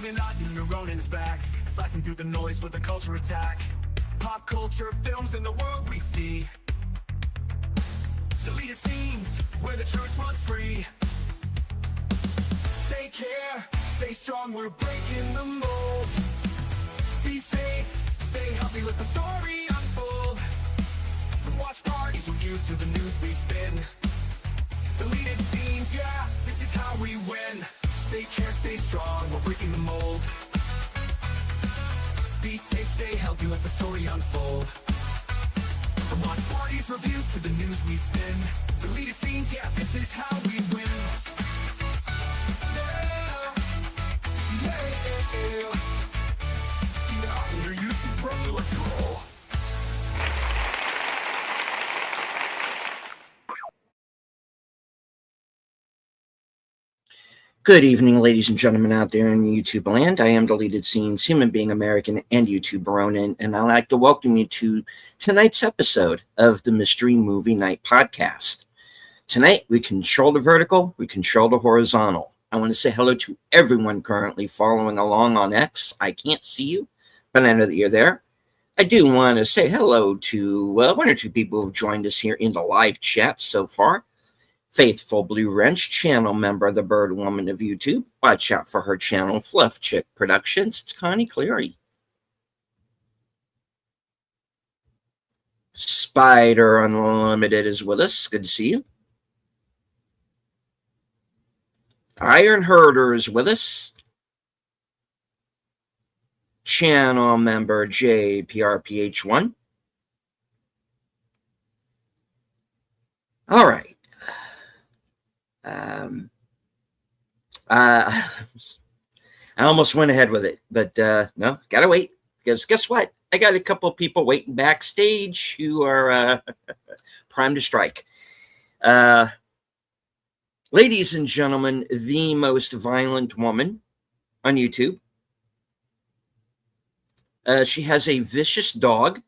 Illuminati, Neuronins back, slicing through the noise with a culture attack. Pop culture, films, and the world we see. Deleted scenes, where the truth runs free. Take care, stay strong, we're breaking the mold. Be safe, stay healthy, let the story unfold. From watch parties, reviews to the news we spin. Deleted scenes, yeah, this is how we win. Take care, stay strong, we're breaking the mold. Be safe, stay healthy, let the story unfold. From watch parties, reviews to the news we spin. Deleted scenes, yeah, this is how we win. Good evening, ladies and gentlemen out there in YouTube land. I am Deleted Scenes, human being American and YouTube Ronin, and I'd like to welcome you to tonight's episode of the Mystery Movie Night podcast. Tonight, we control the vertical, we control the horizontal. I want to say hello to everyone currently following along on X. I can't see you, but I know that you're there. I do want to say hello to one or two people who've joined us here in the live chat so far. Faithful Blue Wrench, channel member of the Bird Woman of YouTube. Watch out for her channel, Fluff Chick Productions. It's Connie Cleary. Spider Unlimited is with us. Good to see you. Iron Herder is with us. Channel member JPRPH1. All right. I almost went ahead with it, but no, gotta wait, because guess what? I got a couple of people waiting backstage who are primed to strike. Ladies and gentlemen, the most violent woman on YouTube. She has a vicious dog.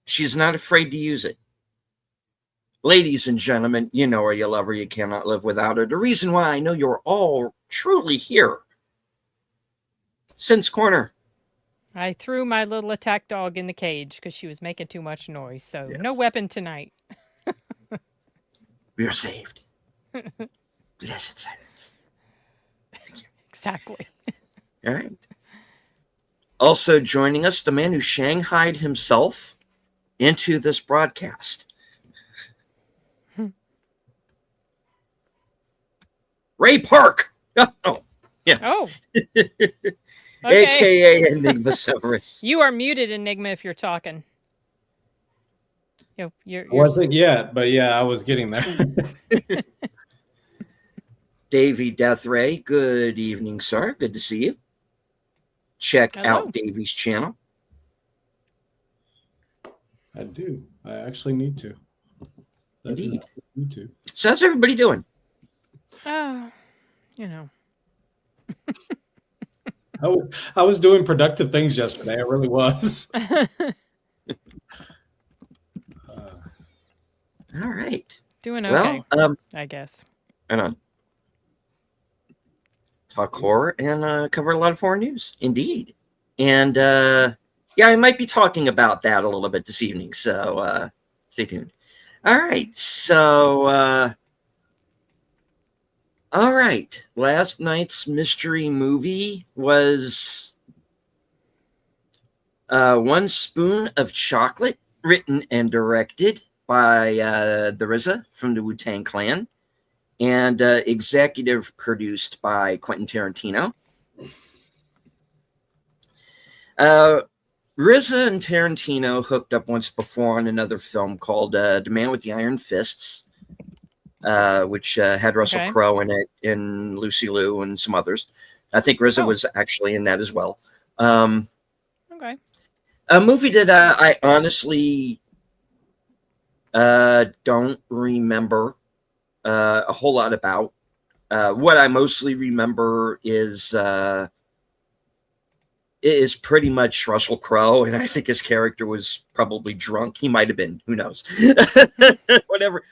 She's not afraid to use it. Ladies and gentlemen, you know her, you love her, you cannot live without her. The reason why I know you're all truly here. Sense Corner. I threw my little attack dog in the cage because she was making too much noise. So Yes. No weapon tonight. We are saved. Blessed silence. Thank you. Exactly. All right. Also joining us, the man who shanghaied himself into this broadcast. Ray Park. Oh, yes. Oh. AKA Enigma Severus. You are muted, Enigma, if you're talking. You're Wasn't yet, but yeah, I was getting there. Davey Deathray, good evening, sir. Good to see you. Check out Davey's channel. I do. I actually need to. Indeed. Need to. So how's everybody doing? You know. I was doing productive things yesterday. I really was. All right. Doing okay, well, I guess. Hang on. Talk horror and cover a lot of foreign news. Indeed. And yeah, I might be talking about that a little bit this evening. So stay tuned. All right. So all right. Last night's mystery movie was One Spoon of Chocolate, written and directed by the RZA from the Wu-Tang Clan, and executive produced by Quentin Tarantino. RZA and Tarantino hooked up once before on another film called The Man with the Iron Fists, which had Russell Crowe in it, and Lucy Liu, and some others. I think RZA was actually in that as well. Okay. A movie that I honestly don't remember a whole lot about. What I mostly remember is pretty much Russell Crowe, and I think his character was probably drunk. He might have been. Who knows?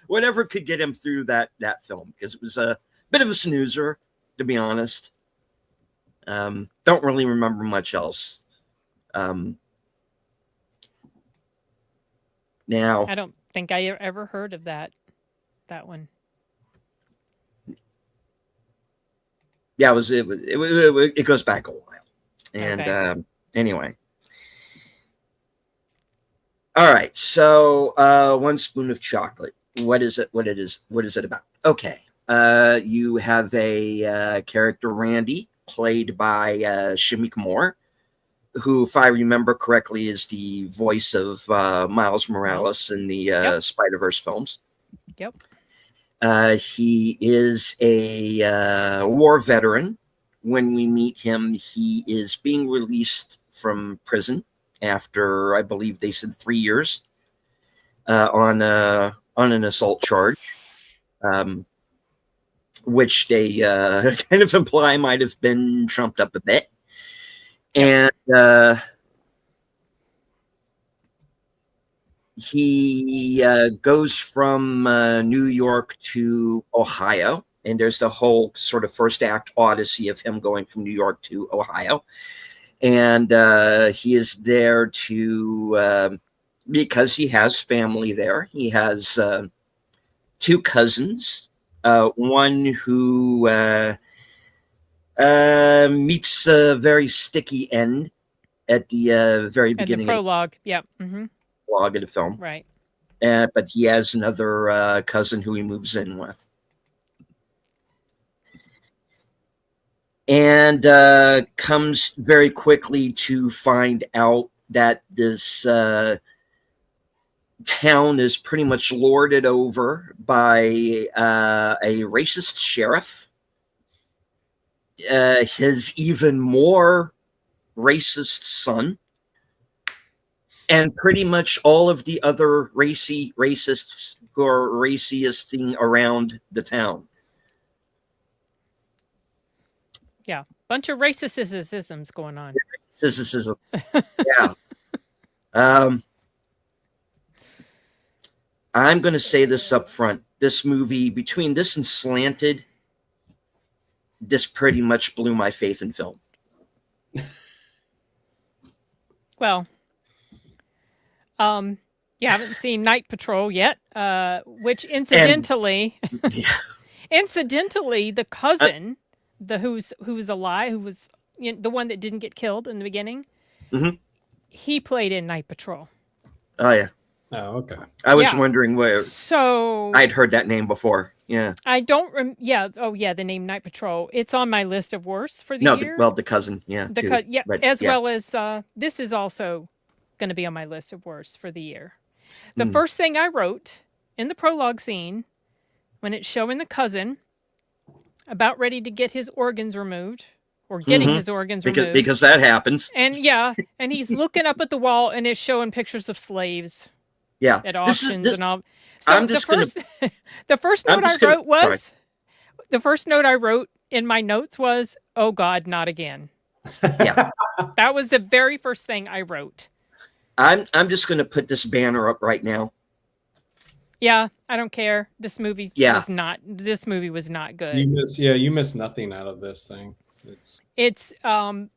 whatever could get him through that film, because it was a bit of a snoozer, to be honest. Don't really remember much else. Now, I don't think I ever heard of that one. yeah, it goes back a while, and Okay. anyway. All right, so one spoon of chocolate. What is it? What is it about? Okay, you have a character Randy, played by Shamik Moore, who, if I remember correctly, is the voice of Miles Morales in the Yep. Spider-Verse films. Yep. He is a war veteran. When we meet him, he is being released from prison after, I believe they said 3 years, on an assault charge, which they kind of imply might have been trumped up a bit. And he goes from New York to Ohio, and there's the whole sort of first act odyssey of him going from New York to Ohio. And he is there to, because he has family there. He has 2 cousins, one who meets a very sticky end at the very And the beginning of prologue. Yep. Mm-hmm. the prologue of the film. Right. But he has another cousin who he moves in with. And comes very quickly to find out that this town is pretty much lorded over by a racist sheriff. His even more racist son, and pretty much all of the other racists who are racisting around the town. Yeah. Bunch of racisms going on. Racism. Yeah. I'm going to say this up front. This movie, between this and Slanted, this pretty much blew my faith in film. Well, you haven't seen Night Patrol yet, which incidentally, incidentally, the cousin, who's alive, who was the one that didn't get killed in the beginning, he played in Night Patrol. Oh yeah. Oh, okay. I was wondering where. So I'd heard that name before. Yeah. I don't. Yeah. Oh yeah, the name Night Patrol. It's on my list of worst for the year. Well, the cousin. Yeah. Well as this is also going to be on my list of worst for the year. The first thing I wrote in the prologue scene, when it's showing the cousin about ready to get his organs removed, or getting his organs removed. Because that happens. And and he's looking up at the wall and it's showing pictures of slaves. Yeah. At auctions and all. So I'm just the first note I wrote was, the first note I wrote in my notes was, "Oh God, not again." Yeah. That was the very first thing I wrote. I'm just going to put this banner up right now. Yeah, I don't care. This movie was not. This movie was not good. You miss nothing out of this thing. It's the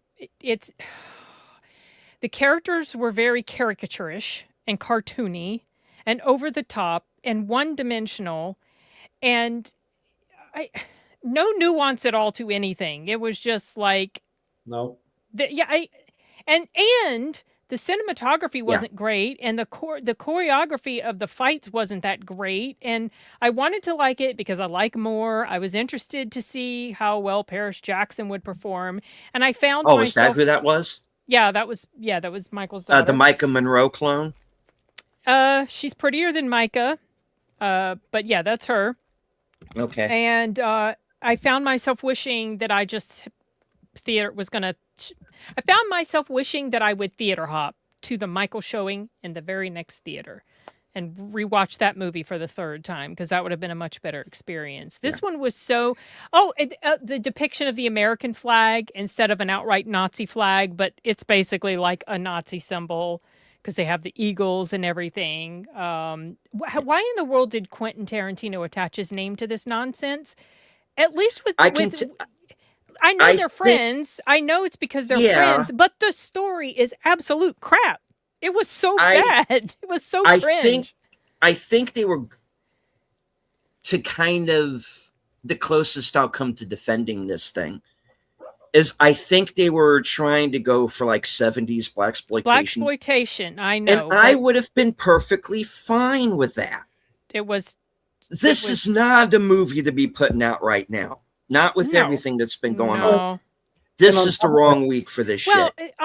characters were very caricaturish and cartoony and over the top and one-dimensional, and no nuance at all to anything. It was just like no. And the cinematography wasn't great, and the choreography of the fights wasn't that great. And I wanted to like it because I like Moore. I was interested to see how well Paris Jackson would perform, and I found. Oh, is that who that was? Yeah, that was Michael's daughter. The Micah Monroe clone. She's prettier than Micah, but yeah, that's her. Okay. And I found myself wishing that I found myself wishing that I would theater hop to the Michael showing in the very next theater and rewatch that movie for the third time, because that would have been a much better experience. This one was the depiction of the American flag instead of an outright Nazi flag, but it's basically like a Nazi symbol because they have the eagles and everything. Why in the world did Quentin Tarantino attach his name to this nonsense? At least I know I they're think, friends. I know it's because they're yeah, friends, but the story is absolute crap. It was so I bad. It was so I think cringe. I think they were to kind of the closest I'll come to defending this thing is I think they were trying to go for like 70s black exploitation, Blaxploitation, I and know, I but would have been perfectly fine with that. it was This is not a movie to be putting out right now. Not with no, everything that's been going on. no. And This on is the top of wrong week for this Well, shit.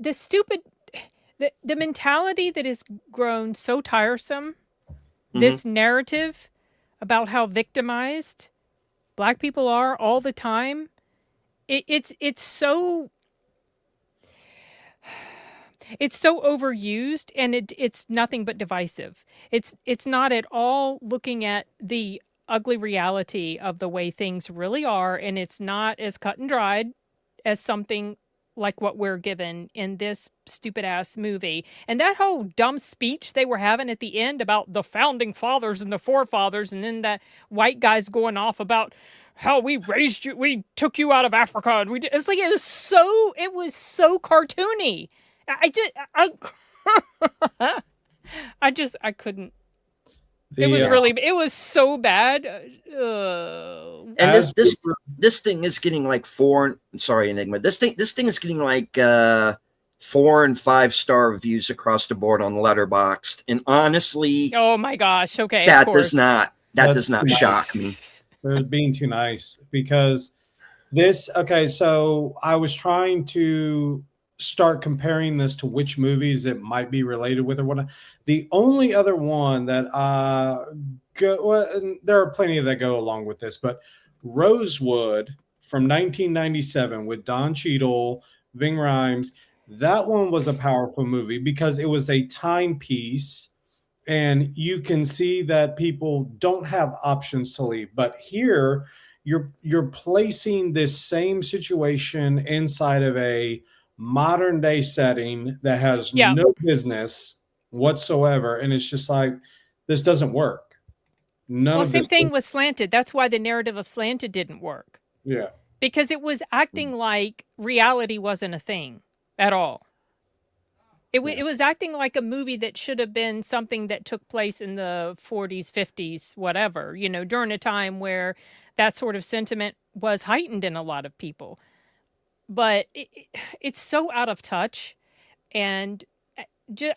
the stupid, the mentality that has grown so tiresome, Mhm. this narrative about how victimized black people are all the time, it's so overused, and it's nothing but divisive. It's not at all looking at the ugly reality of the way things really are, and it's not as cut and dried as something like what we're given in this stupid ass movie. And that whole dumb speech they were having at the end about the founding fathers and the forefathers, and then that white guy's going off about how we raised you, we took you out of Africa, and we did. It's like it was so cartoony. I did I couldn't. It was really, it was so bad. And As this thing is getting like sorry, Enigma. This thing is getting like 4 and 5-star reviews across the board on Letterboxd. And honestly, Oh my gosh. Okay, of that course. does not shock me. they're being too nice because so I was trying to start comparing this to which movies it might be related with or whatnot. The only other one that there are plenty that go along with this, but Rosewood from 1997 with Don Cheadle, Ving Rhames, that one was a powerful movie because it was a timepiece, and you can see that people don't have options to leave. But here, you're placing this same situation inside of a modern day setting that has no business whatsoever, and it's just like, this doesn't work. Same thing with Slanted. That's why the narrative of Slanted didn't work. Yeah, because it was acting like reality wasn't a thing at all. It was acting like a movie that should have been something that took place in the 40s, 50s, whatever, during a time where that sort of sentiment was heightened in a lot of people. But it's so out of touch, and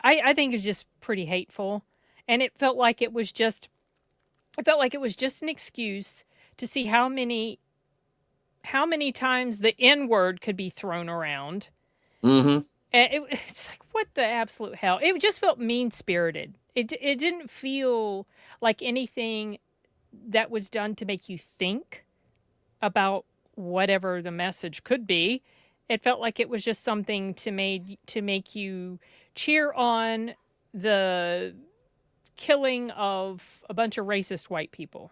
I think it's just pretty hateful. And it felt like it was just an excuse to see how many times the N word could be thrown around. Mm-hmm. And it's like, what the absolute hell? It just felt mean-spirited. It didn't feel like anything that was done to make you think about whatever the message could be. It felt like it was just something to make you cheer on the killing of a bunch of racist white people.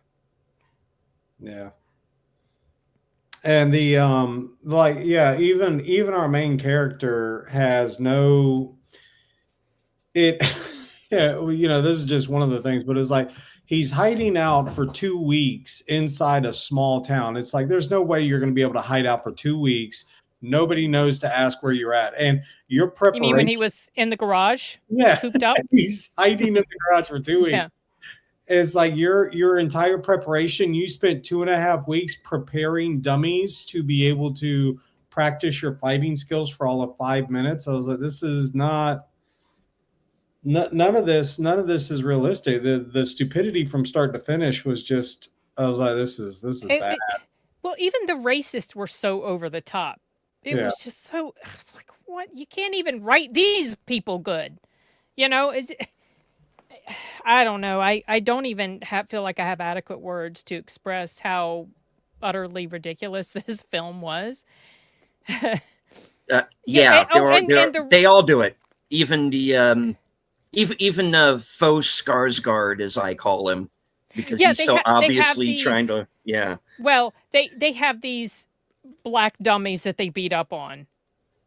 Yeah. And the even our main character has no this is just one of the things, but it's like he's hiding out for 2 weeks inside a small town. It's like there's no way you're going to be able to hide out for 2 weeks. Nobody knows to ask where you're at. And your preparation. You mean when he was in the garage? Yeah. Cooped up? He's hiding in the garage for 2 weeks. Yeah. It's like your entire preparation. You spent 2.5 weeks preparing dummies to be able to practice your fighting skills for all of 5 minutes. I was like, this is not none of this is realistic. The stupidity from start to finish was just, I was like, this is bad. Well, even the racists were so over the top. It was just so, it's like, what? You can't even write these people good. I don't know. I don't even feel like I have adequate words to express how utterly ridiculous this film was. They all do it. Even the even faux Skarsgård, as I call him, because he's so obviously trying to. Yeah. Well, they have these black dummies that they beat up on.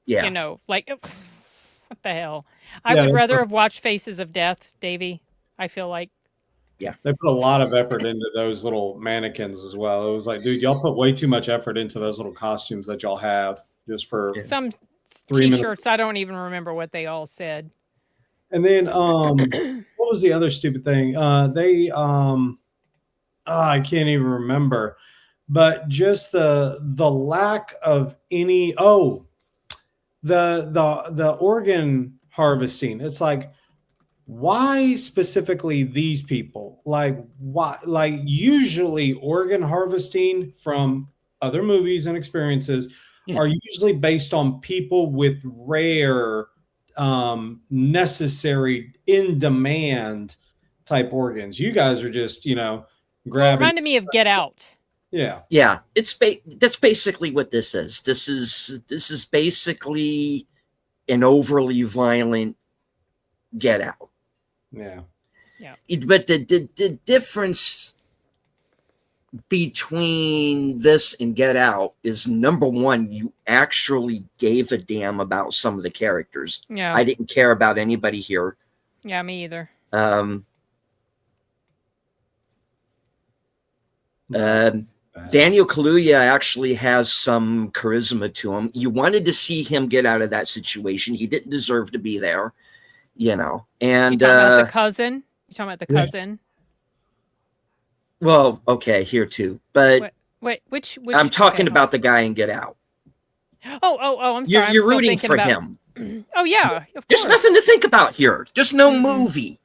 Yeah. Like, what the hell? I would rather have watched Faces of Death, Davey. I feel like They put a lot of effort into those little mannequins as well. It was like, dude, y'all put way too much effort into those little costumes that y'all have just for Yeah. Some 3 minutes. t-shirts, I don't even remember what they all said. And then what was the other stupid thing? I can't even remember. But just the lack of any the organ harvesting. It's like, why specifically these people? Like, why? Like, usually organ harvesting from other movies and experiences Yeah. are usually based on people with rare, necessary, in demand type organs. You guys are just, grabbing. Reminded me of Get Out. Yeah. Yeah, that's basically what this is. This is basically an overly violent Get Out. Yeah. But the difference between this and Get Out is, number one, you actually gave a damn about some of the characters. Yeah. I didn't care about anybody here. Yeah, me either. Daniel Kaluuya actually has some charisma to him. You wanted to see him get out of that situation. He didn't deserve to be there, And You talking about the cousin? You talking about the Yeah. cousin? well, okay, here too. But Wait, which I'm talking okay, about the guy in Get Out. Oh, I'm sorry. You're I'm still rooting thinking for about... him. Oh yeah, of There's course. nothing to think about here. There's no Mhm. movie.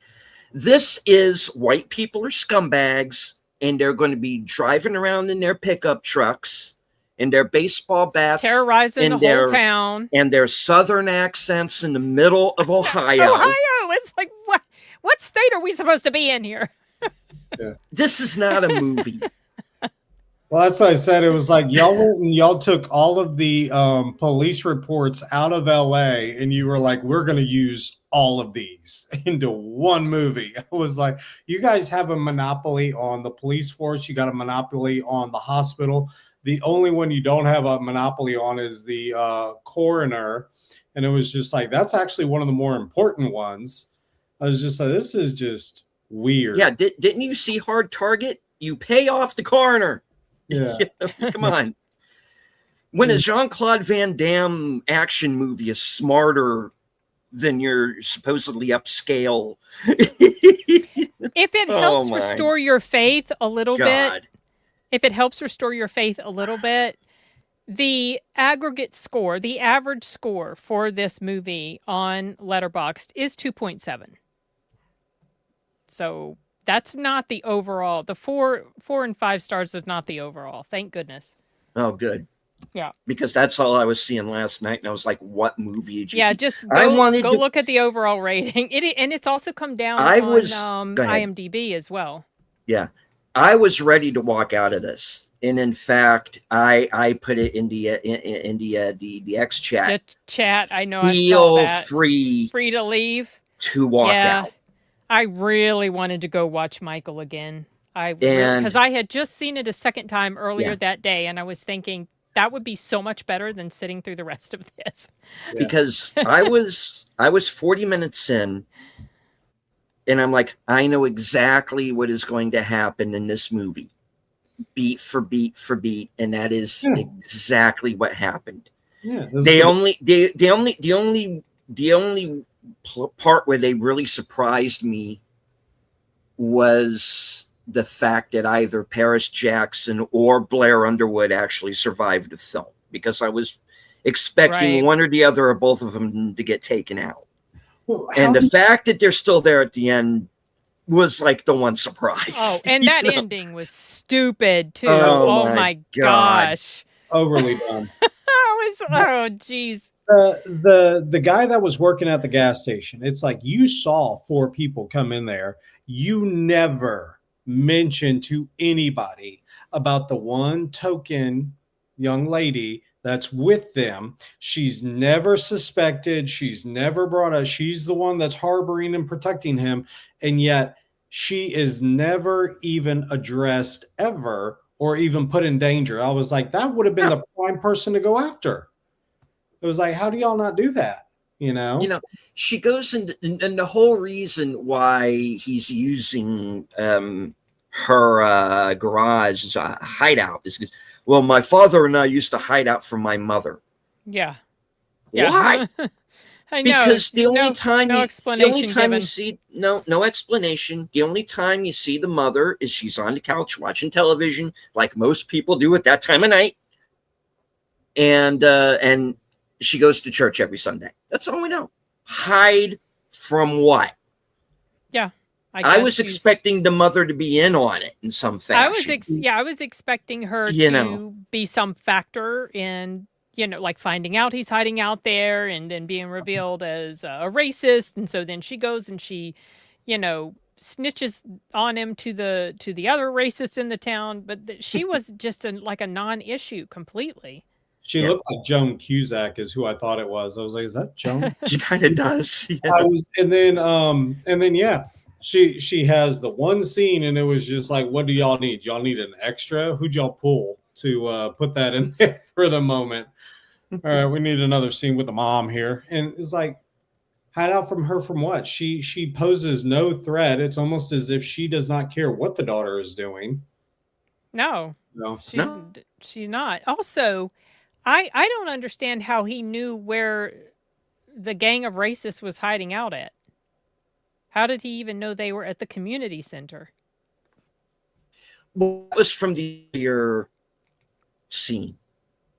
This is white people are scumbags, and they're going to be driving around in their pickup trucks and their baseball bats Terrorizing the and whole town. and their southern accents in the middle of Ohio. Ohio. It's like, what state are we supposed to be in here? This is not a movie. Well, that's what I said. It was like y'all went and y'all took all of the police reports out of LA, and you were like, we're going to use all of these into one movie. It was like, you guys have a monopoly on the police force. You got a monopoly on the hospital. The only one you don't have a monopoly on is the coroner. And it was just like, that's actually one of the more important ones. I was just like, this is just weird. Yeah, didn't you see Hard Target? You pay off the coroner. Yeah. Come on. When a Jean-Claude Van Damme action movie is smarter than your supposedly upscale. If it Oh, helps my restore your faith a little bit, God. if it helps restore your faith a little bit, the aggregate score, the average score for this movie on Letterboxd is 2.7. So that's not the overall. The 4 and 5 stars is not the overall. Thank goodness. Oh, good. Yeah. Because that's all I was seeing last night, and I was like, "What movie did you Yeah, see?" just I go wanted to- look at the overall rating. And it's also come down I on was- go ahead. IMDb as well. Yeah, I was ready to walk out of this, and in fact, I put it in the X chat. The chat, I know I saw Feel that. free Free to leave. to walk Yeah. out. I really wanted to go watch Michael again. And- Because I had just seen it a second time earlier Yeah. that day, and I was thinking that would be so much better than sitting through the rest of this. Yeah. Because I was 40 minutes in, and I'm like, I know exactly what is going to happen in this movie, beat for beat for beat, and that is Yeah. exactly what happened. Yeah. The only part where they really surprised me was the fact that either Paris Jackson or Blair Underwood actually survived the film, because I was expecting Right. one or the other or both of them to get taken out. Well, And how the fact that they're still there at the end was like the one surprise. Oh, and You that know? ending was stupid too. Oh, Oh, my my God. gosh. overly done. Oh, geez. The guy that was working at the gas station, it's like you saw 4 people come in there. You never mentioned to anybody about the one token young lady that's with them. She's never suspected. She's never brought up. She's the one that's harboring and protecting him. And yet she is never even addressed ever or even put in danger. I was like, that would have been the prime person to go after. It was like, how do y'all not do that? You know? You know, she goes and the whole reason why he's using her garage as a hideout is because, well, my father and I used to hide out from my mother. Yeah. Why? I know. Because the only time no you explanation given. see no explanation. The only time you see the mother is she's on the couch watching television, like most people do at that time of night, and she goes to church every Sunday. That's all we know. Hide from what? Yeah. I was expecting the mother to be in on it in some fashion. I was expecting her You to know. be some factor in, like finding out he's hiding out there and then being revealed as a racist. And so then she goes and she, snitches on him to the other racists in the town. But she was just like a non-issue completely. She looked like Joan Cusack is who I thought it was. I was like, is that Joan? She kind of does. Yeah. And then yeah, she has the one scene and it was just like, what do y'all need? Y'all need an extra? Who'd y'all pull to put that in there for the moment? All right, we need another scene with the mom here. And it's like, hide out from her from what? She poses no threat. It's almost as if she does not care what the daughter is doing. No. She's not. Also, I don't understand how he knew where the gang of racists was hiding out at. How did he even know they were at the community center? Well, it was from the earlier scene,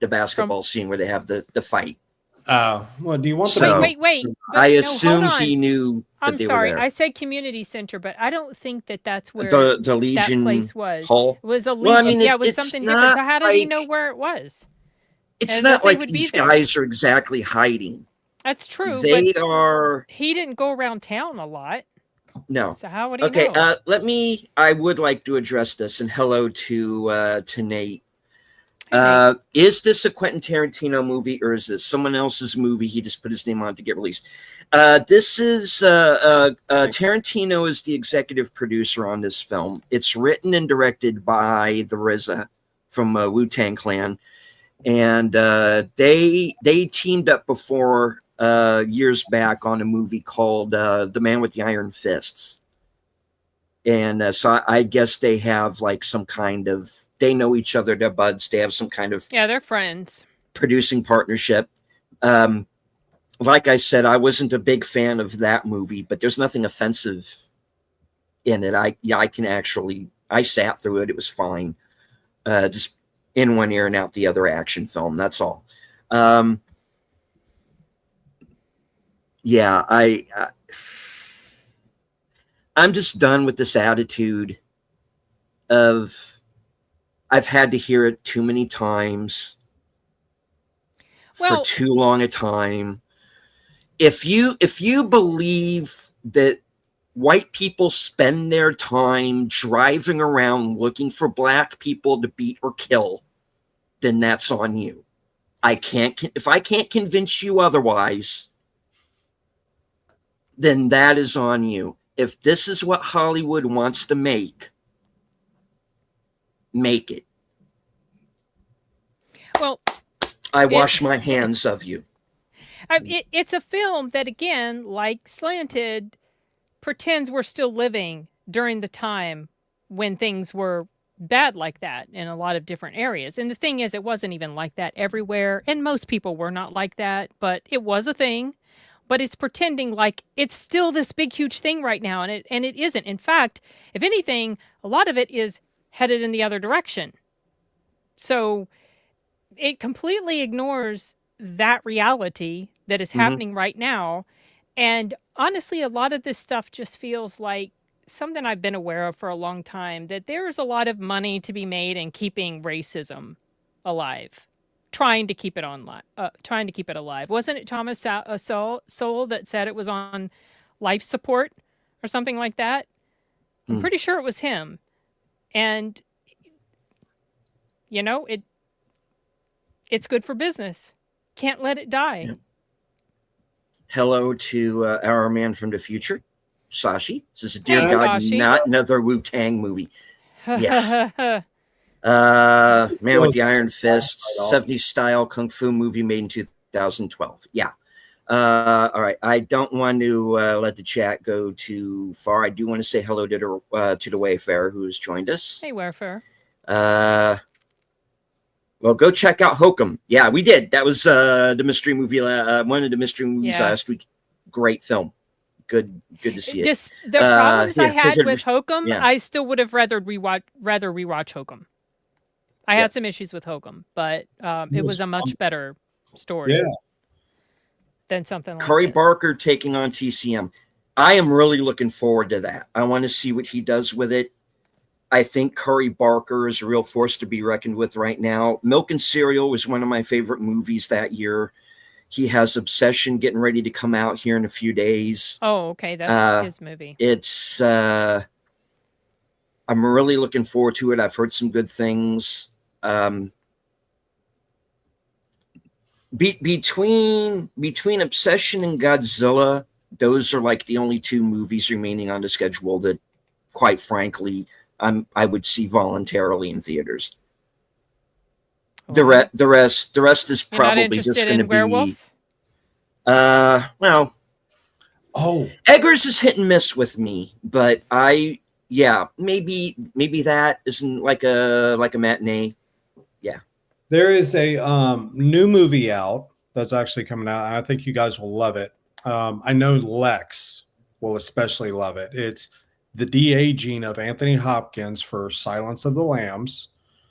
the basketball scene where they have the fight. Well, do you want So- Wait. I No, assume hold on. he knew that I'm they sorry. were there. I said community center, but I don't think that's where the that Legion place was. Hall. It was a Legion. Well, I mean, it was it's something different. So not how did he like- know where it was? It's And not that they like would be these there. guys are exactly hiding. That's true, They but are he didn't go around town a lot. no. So how would he Okay, know? I would like to address this, and hello to Nate. Hey, Nate. Is this a Quentin Tarantino movie, or is this someone else's movie he just put his name on to get released? This is Tarantino is the executive producer on this film. It's written and directed by the RZA from Wu-Tang Clan, and they teamed up before years back on a movie called The Man with the Iron Fists. And so I guess they have like some kind of, they know each other, they're buds, they have some kind of Yeah, they're friends. producing partnership. Like I said, I wasn't a big fan of that movie, but there's nothing offensive in it. I sat through it. It was fine. Just in one ear and out the other action film. That's all. I'm just done with this attitude of I've had to hear it too many times for too long a time. If you believe that white people spend their time driving around looking for black people to beat or kill, then that's on you. If I can't convince you otherwise, then that is on you. If this is what Hollywood wants to make it. Well, I wash my hands of you. it's a film that, again, like Slanted, pretends we're still living during the time when things were bad like that in a lot of different areas. And the thing is, it wasn't even like that everywhere. And most people were not like that, but it was a thing. But it's pretending like it's still this big, huge thing right now. And it isn't. In fact, if anything, a lot of it is headed in the other direction. So it completely ignores that reality that is happening right now. And honestly, a lot of this stuff just feels like something I've been aware of for a long time, that there's a lot of money to be made in keeping racism alive. Trying to keep it alive. Wasn't it Thomas Sowell that said it was on life support or something like that? I'm pretty sure it was him. And it's good for business. Can't let it die. Yeah. Hello to our man from the future, Sashi. This is dear Hey, God, Sashi. not another Wu-Tang movie. Yeah. Man with the Iron Fist, 70s style kung fu movie made in 2012. Yeah. All right. I don't want to let the chat go too far. I do want to say hello to the Wayfarer who's joined us. Hey, Wayfarer. Well, go check out Hokum. Yeah, we did. That was the mystery movie. One of the mystery movies last week. Great film. Good to see it. Just the problems I had with Hokum, yeah. I still would have rather rewatch Hokum. I had some issues with Hokum, but it was a much better story than something like Curry this. Barker taking on TCM. I am really looking forward to that. I want to see what he does with it. I think Curry Barker is a real force to be reckoned with right now. Milk and Cereal was one of my favorite movies that year. He has Obsession getting ready to come out here in a few days. Oh, okay. That's his movie. It's I'm really looking forward to it. I've heard some good things. Between Obsession and Godzilla, those are like the only two movies remaining on the schedule that, quite frankly, I would see voluntarily in theaters. The rest is probably just going to be. Well, Eggers is hit and miss with me, but maybe that isn't like a matinee. Yeah, there is a new movie out that's actually coming out, and I think you guys will love it. I know Lex will especially love it. It's the de-aging of Anthony Hopkins for Silence of the Lambs.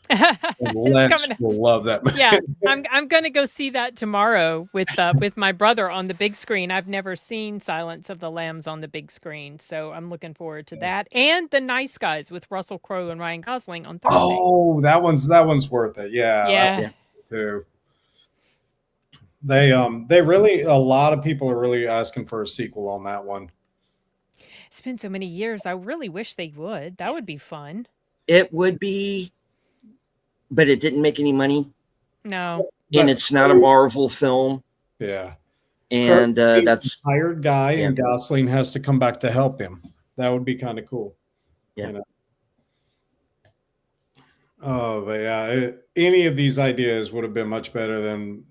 And Lex will love that movie. Yeah, I'm going to go see that tomorrow with my brother on the big screen. I've never seen Silence of the Lambs on the big screen, so I'm looking forward to that. And The Nice Guys with Russell Crowe and Ryan Gosling on Thursday. Oh, that one's worth it. Yeah. Too. They really, a lot of people are really asking for a sequel on that one. It's been so many years. I really wish they would. That would be fun. It would be, but it didn't make any money. No. And it's not a Marvel film. Yeah. And that's a hired guy, and Gosling has to come back to help him. That would be kind of cool. Yeah. You know? Oh, but yeah, any of these ideas would have been much better than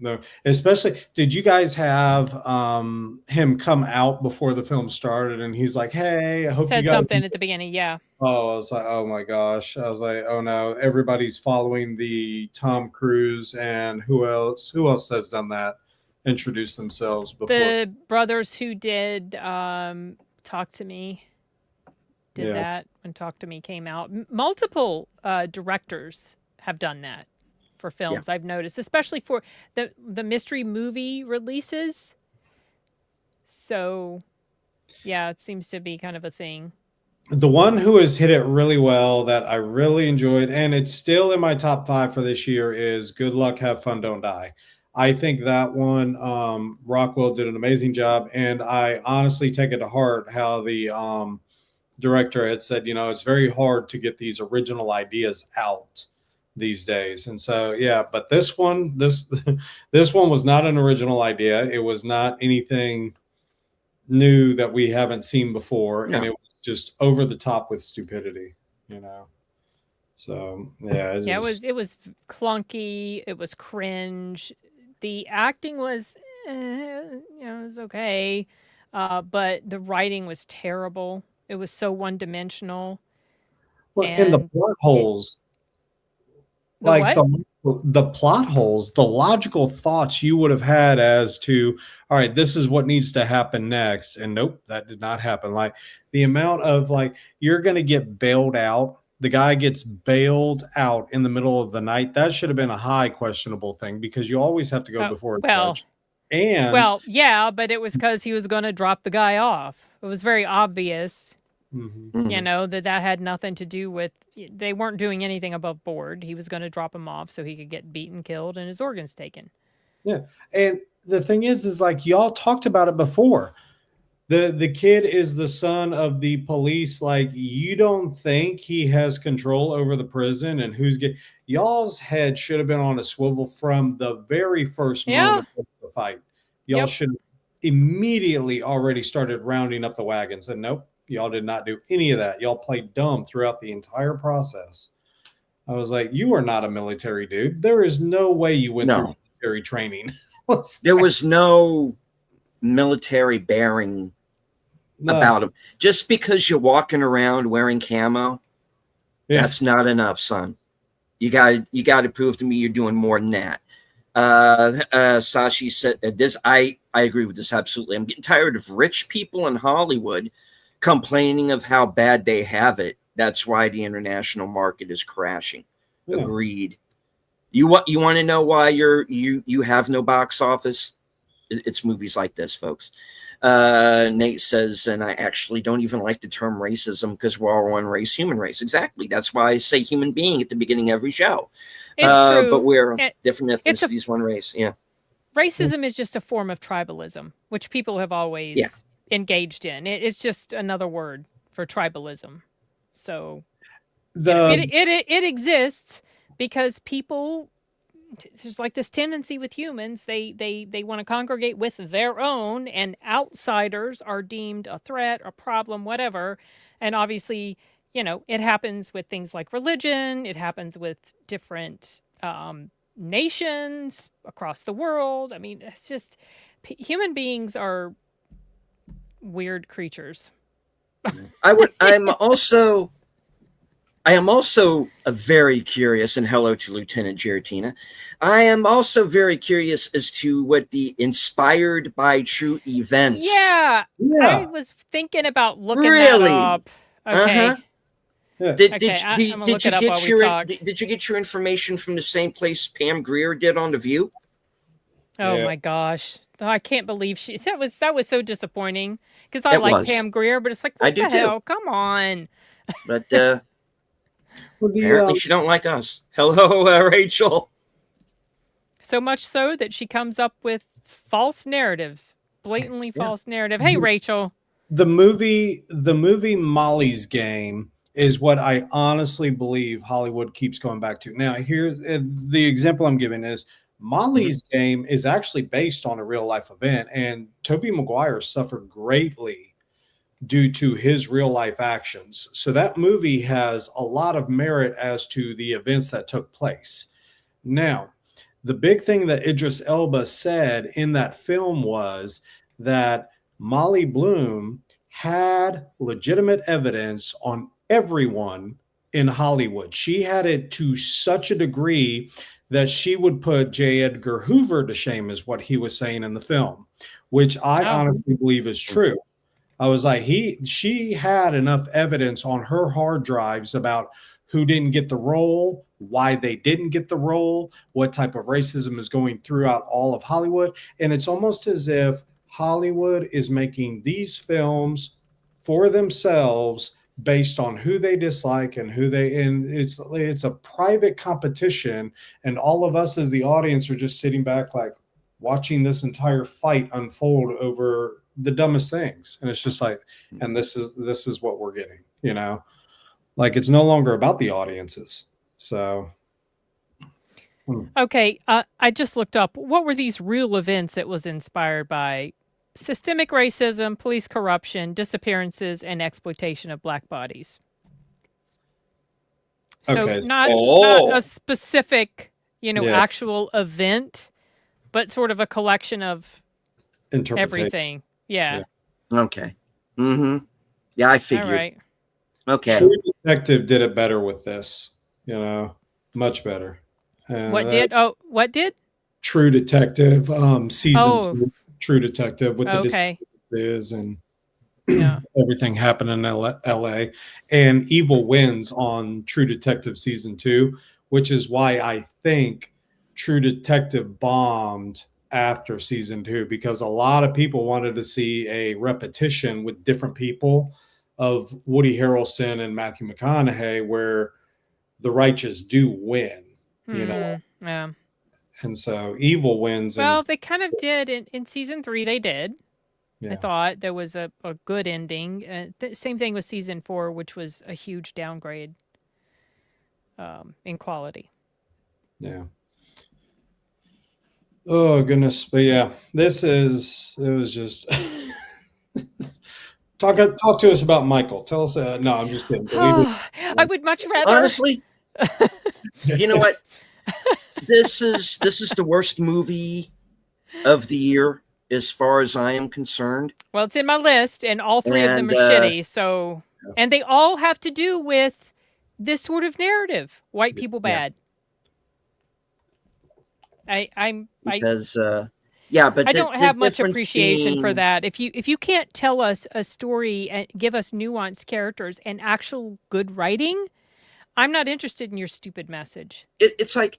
especially. Did you guys have him come out before the film started, and he's like, "Hey, I hope said you guys something at the beginning." Yeah. Oh, I was like, oh my gosh. I was like, oh no, everybody's following the Tom Cruise, and who else has done that? Introduce themselves before. The brothers who did Talk to Me did that when Talk to Me came out. Multiple directors have done that for films. I've noticed, especially for the mystery movie releases. So, yeah, it seems to be kind of a thing. The one who has hit it really well that I really enjoyed, and it's still in my top 5 for this year, is Good Luck, Have Fun, Don't Die. I think that one, Rockwell did an amazing job, and I honestly take it to heart how the director had said, it's very hard to get these original ideas out these days. And so, but this one was not an original idea. It was not anything new that we haven't seen before. No. And it was just over the top with stupidity, So, it was clunky. It was cringe. The acting was, it was okay. But the writing was terrible. It was so one-dimensional. Well, and the plot holes, the plot holes, the logical thoughts you would have had as to, all right, this is what needs to happen next. And nope, that did not happen. Like the amount of you're going to get bailed out. The guy gets bailed out in the middle of the night. That should have been a high questionable thing because you always have to go before a judge. But it was because he was going to drop the guy off. It was very obvious. Mm-hmm. That had nothing to do with, they weren't doing anything above board. He was going to drop him off so he could get beaten, killed, and his organs taken. Yeah. And the thing is y'all talked about it before. The kid is the son of the police. You don't think he has control over the prison and y'all's head should have been on a swivel from the very first moment of the fight. Y'all should have immediately already started rounding up the wagons, and nope. Y'all did not do any of that. Y'all played dumb throughout the entire process. I was like, you are not a military dude. There is no way you went through military training. There was no military bearing No. about them. Just because you're walking around wearing camo, that's not enough, son. You got to prove to me you're doing more than that. Sashi said this. I agree with this absolutely. I'm getting tired of rich people in Hollywood complaining of how bad they have it. That's why the international market is crashing. Yeah. Agreed. You want to know why you have no box office? It's movies like this, folks. Nate says, and I actually don't even like the term racism because we're all one race, human race. Exactly. That's why I say human being at the beginning of every show. It's true. But we're different ethnicities, one race. Yeah. Racism is just a form of tribalism, which people have always engaged in. It's just another word for tribalism. So it exists because people, there's like this tendency with humans, they want to congregate with their own, and outsiders are deemed a threat, a problem, whatever. And obviously, it happens with things like religion. It happens with different nations across the world. I mean, it's just human beings are weird creatures. I am also very curious, and hello to Lieutenant Giratina. I am also very curious as to what the inspired by true events. Yeah. I was thinking about looking that up. Okay. Uh-huh. Yeah. Did you get your information from the same place Pam Grier did on The View? Oh my gosh. I can't believe that was so disappointing because I like Pam Grier, but it's like, what the hell? Come on. But apparently she don't like us. Hello, Rachel. So much so that she comes up with false narratives, blatantly false narrative. Hey, Rachel. The movie Molly's Game is what I honestly believe Hollywood keeps going back to. Now, here's the example I'm giving is Molly's Game is actually based on a real life event, and Tobey Maguire suffered greatly due to his real life actions. So that movie has a lot of merit as to the events that took place. Now, the big thing that Idris Elba said in that film was that Molly Bloom had legitimate evidence on everyone in Hollywood. She had it to such a degree that she would put J. Edgar Hoover to shame, is what he was saying in the film, which I honestly believe is true. I was like, she had enough evidence on her hard drives about who didn't get the role, why they didn't get the role, what type of racism is going throughout all of Hollywood. And it's almost as if Hollywood is making these films for themselves based on who they dislike and it's a private competition, and all of us as the audience are just sitting back like watching this entire fight unfold over the dumbest things. And it's just like, and this is what we're getting, like it's no longer about the audiences. So okay, I just looked up what were these real events it was inspired by. Systemic racism, police corruption, disappearances, and exploitation of black bodies. So not a specific, actual event, but sort of a collection of everything. Yeah. Okay. Mm-hmm. Yeah, I figured. All right. Okay. True Detective did it better with this, much better. What did? True Detective, season 2. True Detective with the is and everything happened in LA, and Evil wins on True Detective season 2, which is why I think True Detective bombed after season 2, because a lot of people wanted to see a repetition with different people of Woody Harrelson and Matthew McConaughey, where the righteous do win, Yeah. And so Evil wins. Well, they kind of did in season 3. They did. Yeah. I thought there was a good ending. Same thing with season 4, which was a huge downgrade in quality. Yeah. Oh goodness, but yeah, it was just talk to us about Michael. Tell us. No, I'm just kidding. I would much rather. Honestly, you know what? This is the worst movie of the year. as far as I am concerned. Well, it's in my list, and all three of them are shitty. So, and they all have to do with this sort of narrative: white people bad. But I don't have much appreciation for that. If you can't tell us a story and give us nuanced characters and actual good writing, I'm not interested in your stupid message. It's like,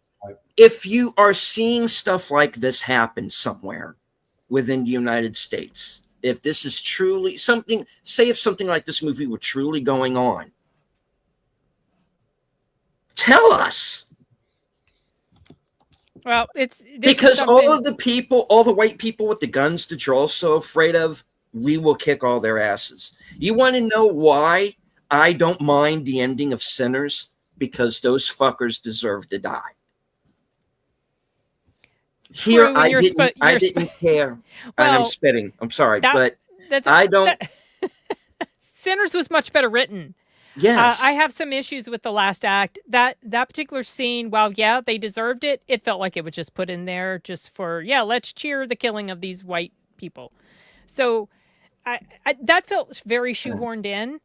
if you are seeing stuff like this happen somewhere within the United States, if this is truly something, say if something like this movie were truly going on, tell us. Well, because all of the people, all the white people with the guns that you're also afraid of, we will kick all their asses. You want to know why I don't mind the ending of Sinners? Because those fuckers deserve to die. Here, I didn't care. Well, and I'm spitting. I'm sorry, but I don't. Sinners was much better written. Yes. I have some issues with the last act. That particular scene, while, yeah, they deserved it, it felt like it was just put in there just for, let's cheer the killing of these white people. So I that felt very shoehorned in,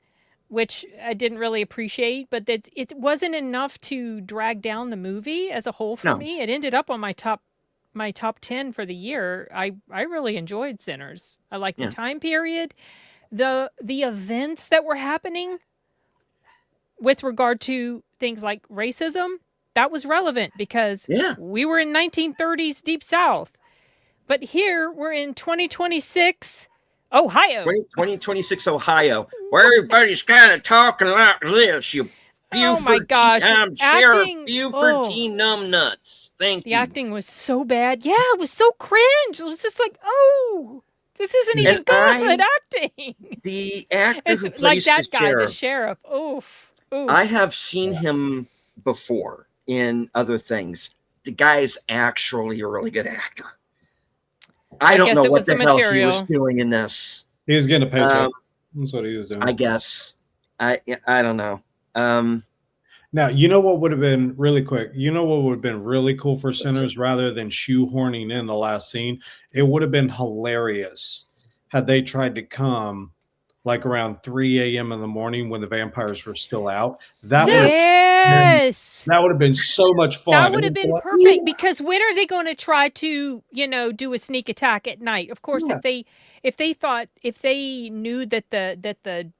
which I didn't really appreciate, but it wasn't enough to drag down the movie as a whole for me. It ended up on my top 10 for the year. I really enjoyed Sinners. I liked the time period, the events that were happening with regard to things like racism. That was relevant because we were in 1930s Deep South, but here we're in 2026 Ohio. 2026 Ohio, where everybody's kind of talking like this. You Buford, oh my gosh! Sheriff Buford T. Numbnuts. Thank you. The acting was so bad. Yeah, it was so cringe. It was just like, this isn't even good acting. The actor who plays like that the guy, sheriff, the sheriff. Oof. I have seen him before in other things. The guy's actually a really good actor. I don't know what the hell he was doing in this. He was getting a paycheck. That's what he was doing. I guess. I don't know. Now, you know what would have been really quick? You know what would have been really cool for Sinners rather than shoehorning in the last scene? It would have been hilarious had they tried to come like around 3 a.m. in the morning when the vampires were still out. That would have been so much fun. That would have been perfect because when are they going to try to, do a sneak attack at night? Of course, if they knew that the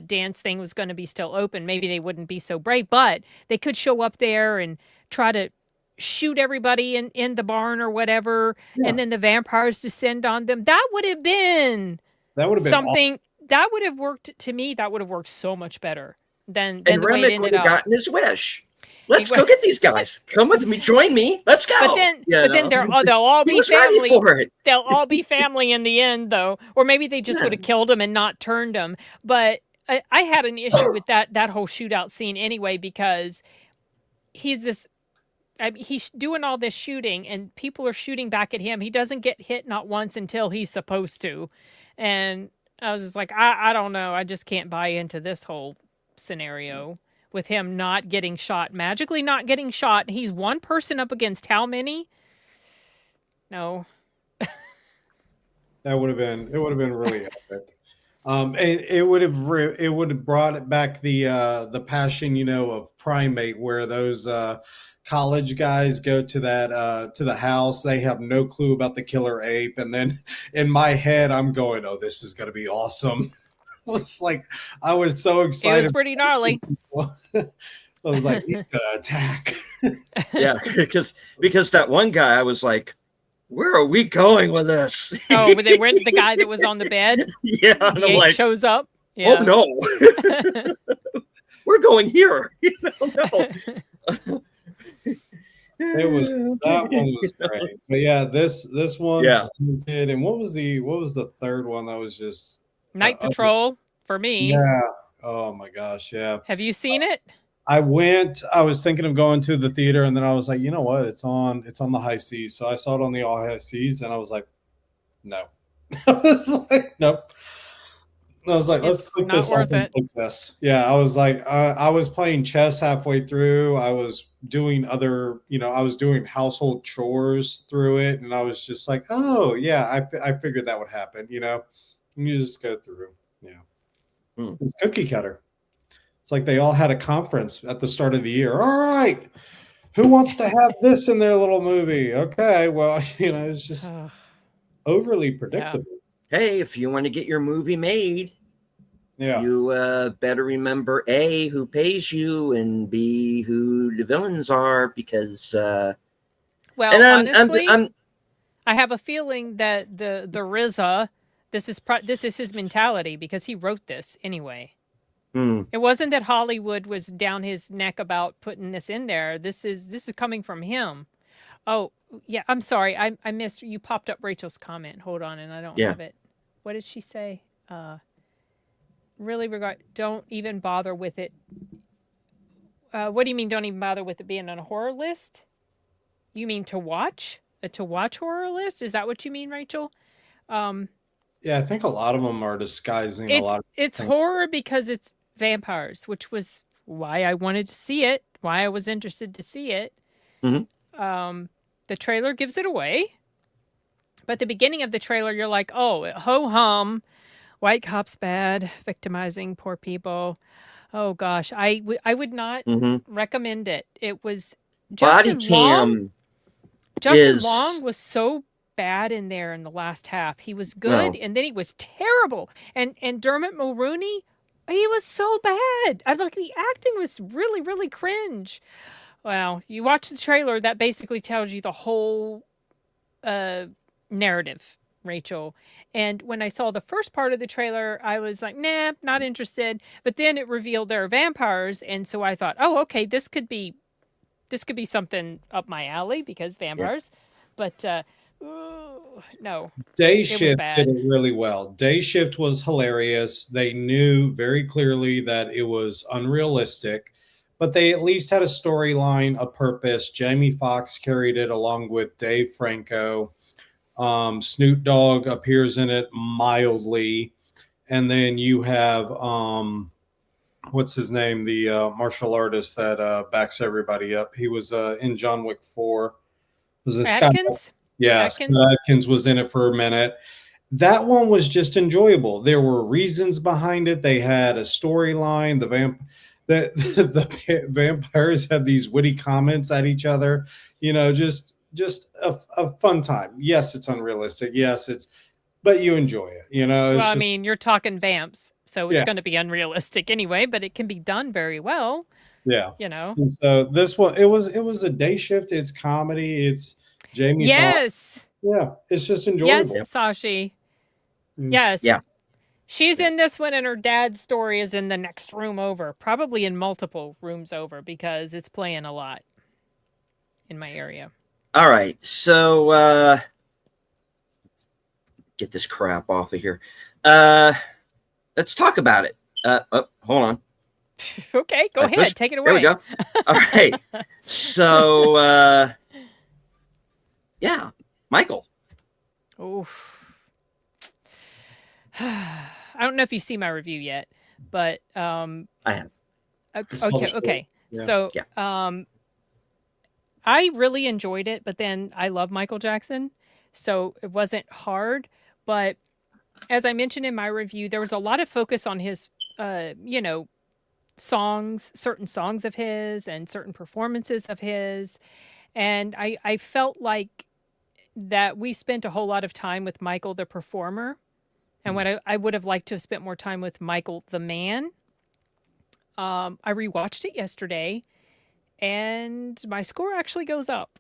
dance thing was going to be still open, maybe they wouldn't be so brave, but they could show up there and try to shoot everybody in the barn or whatever. And then the vampires descend on them. That would have been something awesome. That would have worked to me. That would have worked so much better than the way it ended up. Would have gotten his wish. Let's go get these guys. Come with me. Join me. Let's go. But then they'll all be family. They'll all be family in the end, though. Or maybe they just would have killed him and not turned him. But I had an issue with that whole shootout scene anyway because he's doing all this shooting and people are shooting back at him. He doesn't get hit not once until he's supposed to. And I was just like, I don't know. I just can't buy into this whole scenario with him magically not getting shot. He's one person up against how many? No. It would have been really epic. It would have brought it back the passion, of Primate, where those college guys go to the house. They have no clue about the killer ape, and then in my head I'm going, "Oh, this is going to be awesome." It's like I was so excited. It was pretty gnarly. I was like, "He's gonna attack." Yeah, because that one guy, I was like, "Where are we going with this?" Oh, but they went the guy that was on the bed. Yeah, and I'm like, shows up. Yeah. Oh no, we're going here. No. That one was great. But yeah, this one did. And what was the third one that was just Night Patrol for me? Yeah. Oh my gosh, yeah. Have you seen it? I was thinking of going to the theater, and then I was like, you know what? It's on the high seas. So I saw it on the all high seas, and I was like, no. I was like, nope. I was like, let's It's click not this off worth and it. fix this. Yeah, I was like, I was playing chess halfway through. I was doing other, I was doing household chores through it, and I was just like, oh yeah, I figured that would happen. And you just go through. Yeah, it's cookie cutter. It's like they all had a conference at the start of the year. All right, who wants to have this in their little movie? Okay, well, it's just Ugh, overly yeah. predictable. Hey, if you want to get your movie made, Yeah. you better remember A, who pays you, and B, who the villains are, because Well, and honestly, I'm I have a feeling that the RZA, this is his mentality because he wrote this anyway. It wasn't that Hollywood was down his neck about putting this in there. This is coming from him. Oh, yeah, I'm sorry. I missed you popped up Rachel's comment. Hold on, and I don't Yeah. have it. What did she say? Really don't even bother with it. What do you mean don't even bother with it being on a horror list? You mean to watch? A to watch horror list? Is that what you mean, Rachel? Yeah, I think a lot of them are disguising a lot of It's things. horror because it's vampires, which was why I wanted to see it, why I was interested to see it. The trailer gives it away. But the beginning of the trailer, you're like, oh, ho hum, white cops bad, victimizing poor people. Oh gosh, I would not recommend it. It was Body Justin Long. Cam Justin Long was so bad in there in the last half. He was good, Well. and then he was terrible. And Dermot Mulroney, he was so bad. I like the acting was really, really cringe. Well, you watch the trailer, that basically tells you the whole narrative, Rachel. And when I saw the first part of the trailer, I was like, nah, not interested. But then it revealed there are vampires, and so I thought, oh, okay, this could be something up my alley because vampires. But no, Day it was Shift bad. did it really well. Day Shift was hilarious. They knew very clearly that it was unrealistic, but they at least had a storyline, a purpose. Jamie Foxx carried it along with Dave Franco. Snoop Dogg appears in it mildly. And then you have what's his name? The martial artist that backs everybody up. He was in John Wick 4. Was this Atkins? Yeah, Atkins? Scott Atkins was in it for a minute. That one was just enjoyable. There were reasons behind it. They had a storyline. The vampires had these witty comments at each other. Just a fun time. Yes, it's unrealistic. Yes, but you enjoy it. Well, I mean, you're talking vamps, so it's going to be unrealistic anyway, but it can be done very well. Yeah. And so this one, it was a Day Shift. It's comedy. It's Jamie. Yes. Yeah, it's just enjoyable. Yes, Sashi. Yes. Yeah. She's in this one, and her dad's story is in the next room over, probably in multiple rooms over, because it's playing a lot in my area. All right, so get this crap off of here. Let's talk about it. Hold on. Okay, go ahead. Take it away. There we go. All right. So, yeah, Michael. Oh. I don't know if you see my review yet, but I have. Okay. Yeah. So, I really enjoyed it, but then I love Michael Jackson, so it wasn't hard. But as I mentioned in my review, there was a lot of focus on his, songs, certain songs of his, and certain performances of his, and I felt like that we spent a whole lot of time with Michael the performer. And what I would have liked to have spent more time with Michael the man. I rewatched it yesterday, and my score actually goes up.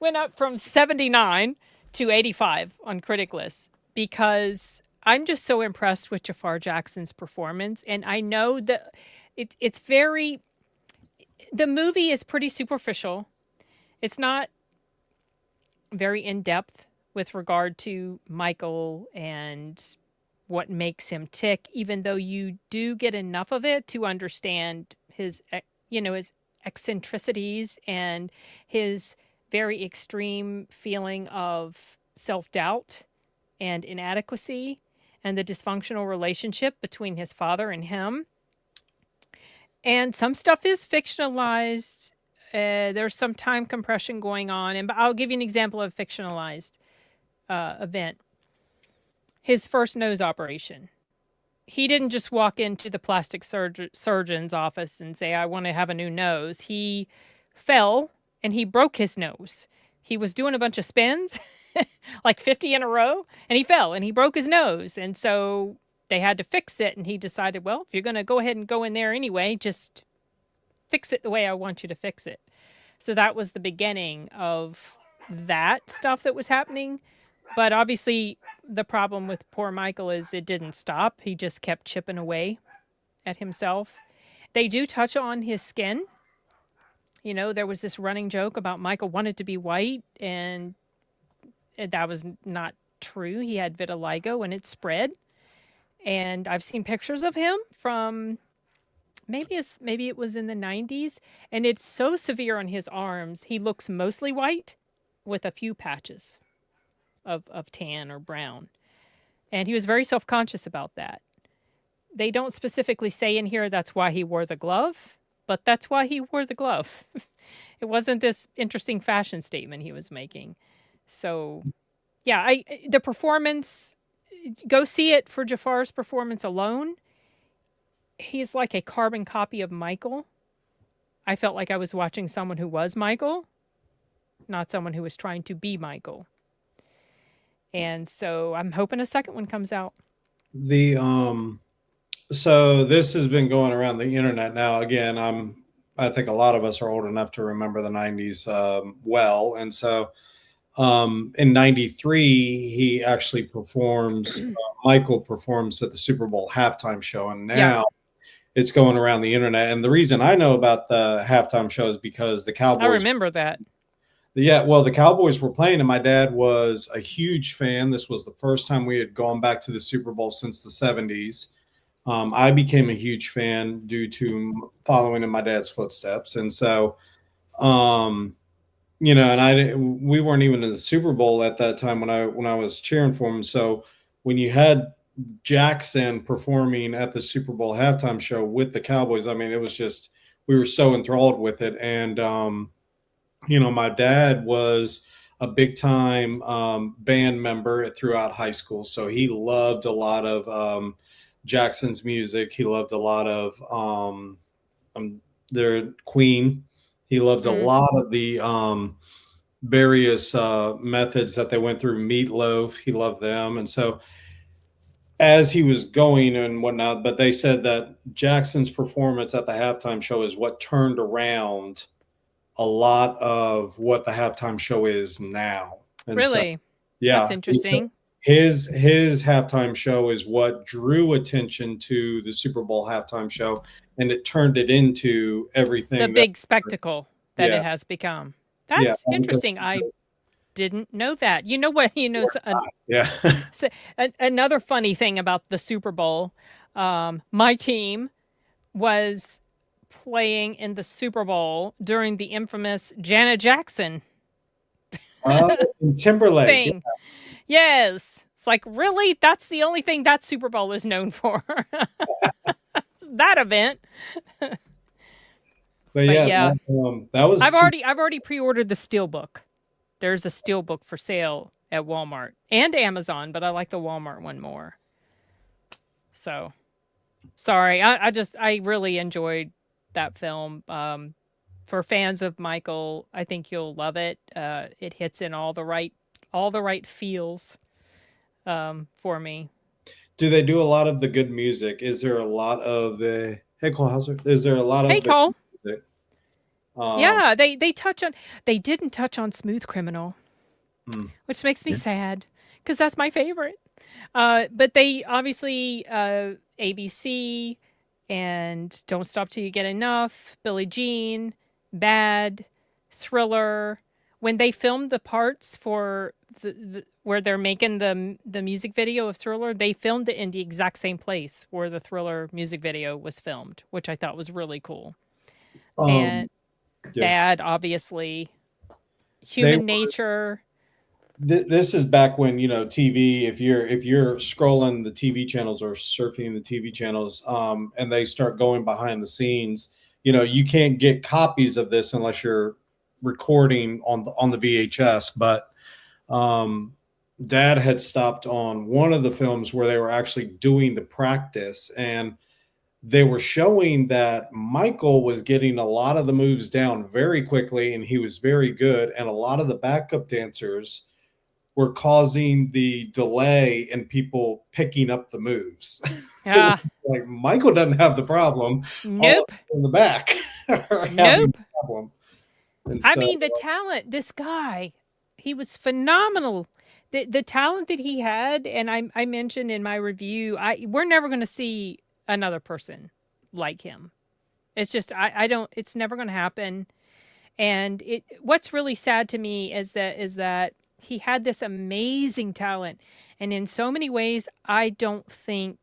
Went up from 79 to 85 on Critic List because I'm just so impressed with Jafar Jackson's performance. And I know that it's very... The movie is pretty superficial. It's not very in-depth with regard to Michael and what makes him tick, even though you do get enough of it to understand his eccentricities and his very extreme feeling of self-doubt and inadequacy. and the dysfunctional relationship between his father and him. And some stuff is fictionalized. There's some time compression going on. And I'll give you an example of fictionalized event. His first nose operation. He didn't just walk into the plastic surgeon's office and say, I want to have a new nose. He fell and he broke his nose. He was doing a bunch of spins, like 50 in a row, and he fell and he broke his nose. And so they had to fix it. And he decided, well, if you're going to go ahead and go in there anyway, just fix it the way I want you to fix it. So that was the beginning of that stuff that was happening. But obviously, the problem with poor Michael is it didn't stop. He just kept chipping away at himself. They do touch on his skin. You know, there was this running joke about Michael wanted to be white, and that was not true. He had vitiligo, and it spread. And I've seen pictures of him from maybe it was in the 90s, and it's so severe on his arms. He looks mostly white with a few patches of tan or brown. And he was very self-conscious about that. They don't specifically say in here that's why he wore the glove, but that's why he wore the glove. It wasn't this interesting fashion statement he was making. So, yeah, the performance, go see it for Jafar's performance alone. He's like a carbon copy of Michael. I felt like I was watching someone who was Michael, not someone who was trying to be Michael. And so I'm hoping a second one comes out. So this has been going around the internet now. Again, I think a lot of us are old enough to remember the 90s well. And so in 93, he actually performs, Michael performs at the Super Bowl halftime show. And now it's going around the internet. And the reason I know about the halftime show is because the Cowboys. I remember that. Yeah, well, the Cowboys were playing, and my dad was a huge fan. This was the first time we had gone back to the Super Bowl since the 70s. I became a huge fan due to following in my dad's footsteps. And so, you know, and we weren't even in the Super Bowl at that time when I was cheering for him. So when you had Jackson performing at the Super Bowl halftime show with the Cowboys, I mean, it was just, we were so enthralled with it. And, you know, my dad was a big time band member throughout high school. So he loved a lot of Jackson's music. He loved a lot of their Queen. He loved a lot of the various methods that they went through. Meatloaf, he loved them. And so as he was going and whatnot, but they said that Jackson's performance at the halftime show is what turned around a lot of what the halftime show is now. And really? So, yeah. That's interesting. His halftime show is what drew attention to the Super Bowl halftime show, and it turned it into everything. The big spectacle that it has become. That's interesting. I didn't know that. You know what? You know, so another funny thing about the Super Bowl, my team was playing in the Super Bowl during the infamous Janet Jackson Timberlake thing. Yeah. Yes. It's like, really? That's the only thing that Super Bowl is known for. That event. But yeah, that was. I've already pre-ordered the Steelbook. There's a Steelbook for sale at Walmart and Amazon, but I like the Walmart one more. So, sorry. I really enjoyed that film. For fans of Michael, I think you'll love it. It hits in all the right feels for me. Do they do a lot of the good music? Is there a lot of the Cole Hauser? Is there a lot of Cole? Music? Yeah, they didn't touch on Smooth Criminal, which makes me sad because that's my favorite. But they obviously ABC and Don't Stop Till You Get Enough, Billie Jean, Bad, Thriller. When they filmed the parts for where they're making the music video of Thriller, they filmed it in the exact same place where the Thriller music video was filmed, which I thought was really cool. And Bad, obviously, Human Nature, this is back when, you know, TV, if you're scrolling the TV channels or surfing the TV channels, and they start going behind the scenes, you know, you can't get copies of this unless you're recording on the VHS. But Dad had stopped on one of the films where they were actually doing the practice, and they were showing that Michael was getting a lot of the moves down very quickly, and he was very good. And a lot of the backup dancers were causing the delay in people picking up the moves. Yeah. Like, Michael doesn't have the problem. Nope. All in the back. Nope. Problem. I mean, the talent, this guy, he was phenomenal. The talent that he had, and I mentioned in my review, we're never going to see another person like him. It's just, I don't, it's never going to happen. And what's really sad to me is that he had this amazing talent, and in so many ways, I don't think